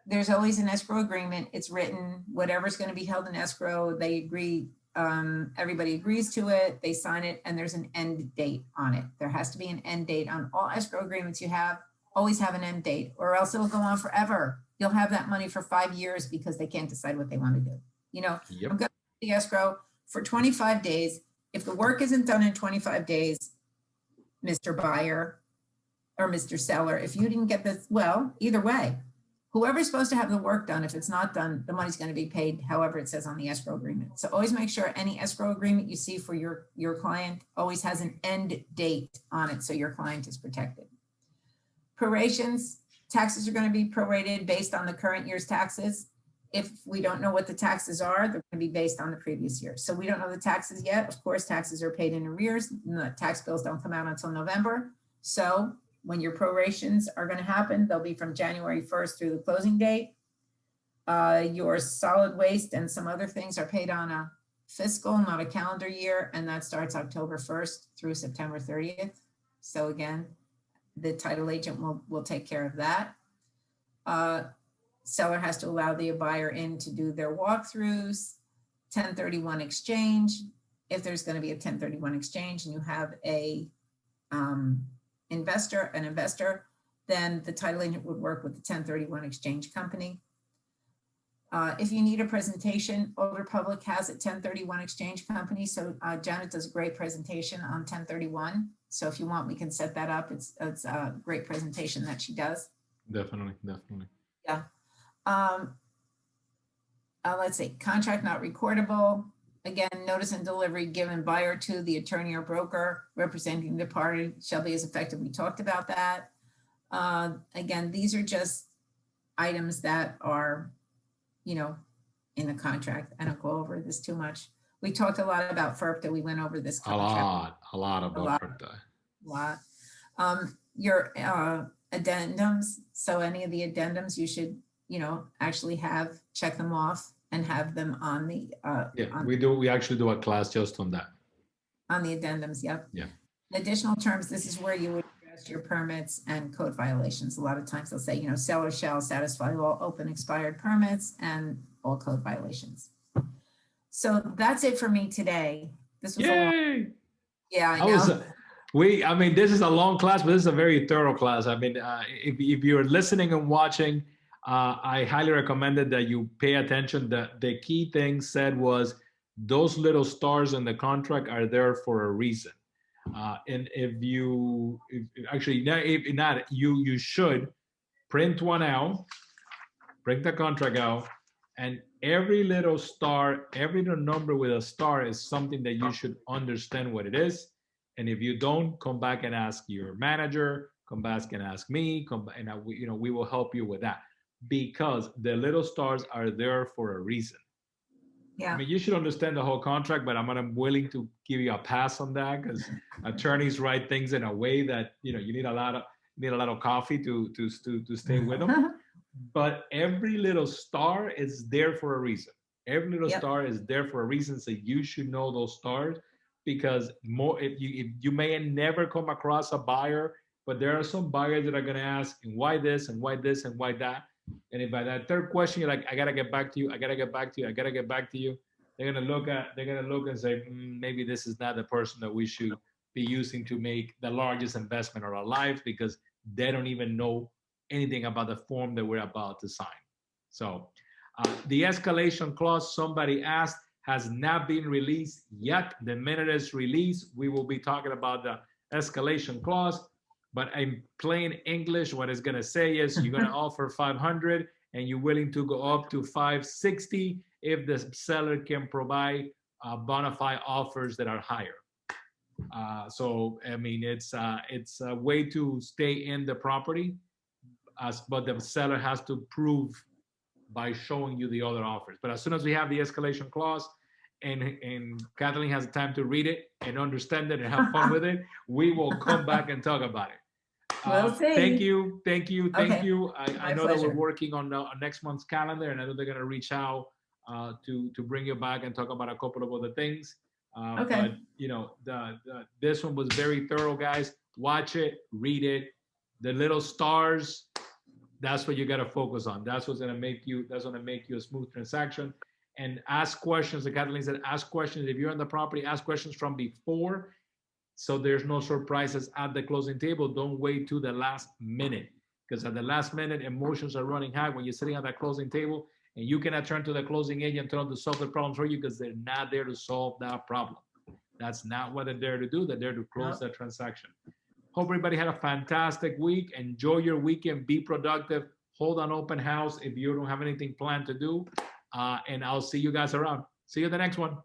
B: there's always an escrow agreement. It's written, whatever's going to be held in escrow, they agree, everybody agrees to it, they sign it, and there's an end date on it. There has to be an end date on all escrow agreements you have, always have an end date, or else it'll go on forever. You'll have that money for 5 years because they can't decide what they want to do.
A: Yep.
B: I'm going to the escrow for 25 days. If the work isn't done in 25 days, Mr. Buyer or Mr. Seller, if you didn't get this, well, either way, whoever's supposed to have the work done, if it's not done, the money's going to be paid however it says on the escrow agreement. So always make sure any escrow agreement you see for your client always has an end date on it so your client is protected. Prorations, taxes are going to be prorated based on the current year's taxes. If we don't know what the taxes are, they're going to be based on the previous year. So we don't know the taxes yet. Of course, taxes are paid in arrears. The tax bills don't come out until November. So when your prorations are going to happen, they'll be from January 1st through the closing date. Your solid waste and some other things are paid on a fiscal, not a calendar year, and that starts October 1st through September 30th. So again, the title agent will take care of that. Seller has to allow the buyer in to do their walkthroughs, 1031 exchange. If there's going to be a 1031 exchange and you have an investor, then the title agent would work with the 1031 exchange company. If you need a presentation, Old Republic has a 1031 exchange company. So Janet does a great presentation on 1031. So if you want, we can set that up. It's a great presentation that she does.
A: Definitely.
B: Yeah. let's see, contract not recordable. Again, notice and delivery given by or to the attorney or broker representing the party shall be as effective. We talked about that. Again, these are just items that are, you know, in the contract. I don't go over this too much. We talked a lot about FERPTA. We went over this contract.
A: A lot
B: A
A: about
B: lot.
A: FERPTA.
B: A lot. Your addendums. So any of the addendums you should, you know, actually have, check them off and have them on the,
A: Yeah, we actually do a class just on that.
B: on the addendums. Yep.
A: Yeah.
B: Additional terms, this is where you would address your permits and code violations. A lot of times they'll say, you know, seller shall satisfy all open expired permits and all code violations. So that's it for me today. This was a long,
A: Yay!
B: yeah, I know.
A: I mean, this is a long class, but this is a very thorough class. I mean, if you're listening and watching, I highly recommended that you pay attention. The key thing said was those little stars in the contract are there for a reason. And if you should print one out, print the contract out, and every little star, every little number with a star is something that you should understand what it is. And if you don't, come back and ask your manager, come back and ask me, we will help you with that, because the little stars are there for a reason.
B: Yeah.
A: I mean, you should understand the whole contract, but I'm willing to give you a pass on that, because attorneys write things in a way that, you know, you need a lot of coffee to stay with them. But every little star is there for a reason. Every little star is there for a reason. So you should know those stars, because if you may never come across a buyer, but there are some buyers that are going to ask, and why this and why this and why that. And if by that third question you're like, I gotta get back to you, I gotta get back to you, I gotta get back to you, they're gonna look and say, maybe this is not the person that we should be using to make the largest investment of our lives, because they don't even know anything about the form that we're about to sign. So the escalation clause, somebody asked, has not been released yet. The minute it's released, we will be talking about the escalation clause. But in plain English, what it's going to say is you're going to offer 500 and you're willing to go up to 560 if the seller can provide bona fide offers that are higher. So, I mean, it's a way to stay in the property, but the seller has to prove by showing you the other offers. But as soon as we have the escalation clause, and Kathleen has time to read it and understand it and have fun with it, we will come back and talk about it.
B: We'll see.
A: Thank you.
B: Okay.
A: I know that we're working on next month's calendar, and I know they're going to reach out to bring you back and talk about a couple of other things.
B: Okay.
A: But you know, this one was very thorough, guys. Watch it, read it. The little stars, that's what you got to focus on. That's what's going to make you. That's going to make you a smooth transaction. And ask questions. Like Kathleen said, ask questions. If you're on the property, ask questions from before, so there's no surprises at the closing table. Don't wait to the last minute, because at the last minute, emotions are running high when you're sitting at that closing table, and you cannot turn to the closing agent and tell them to solve the problem for you, because they're not there to solve that problem. That's not what they're there to do. They're there to close that transaction. Hope everybody had a fantastic week. Enjoy your weekend. Be productive. Hold an open house if you don't have anything planned to do. And I'll see you guys around. See you in the next one.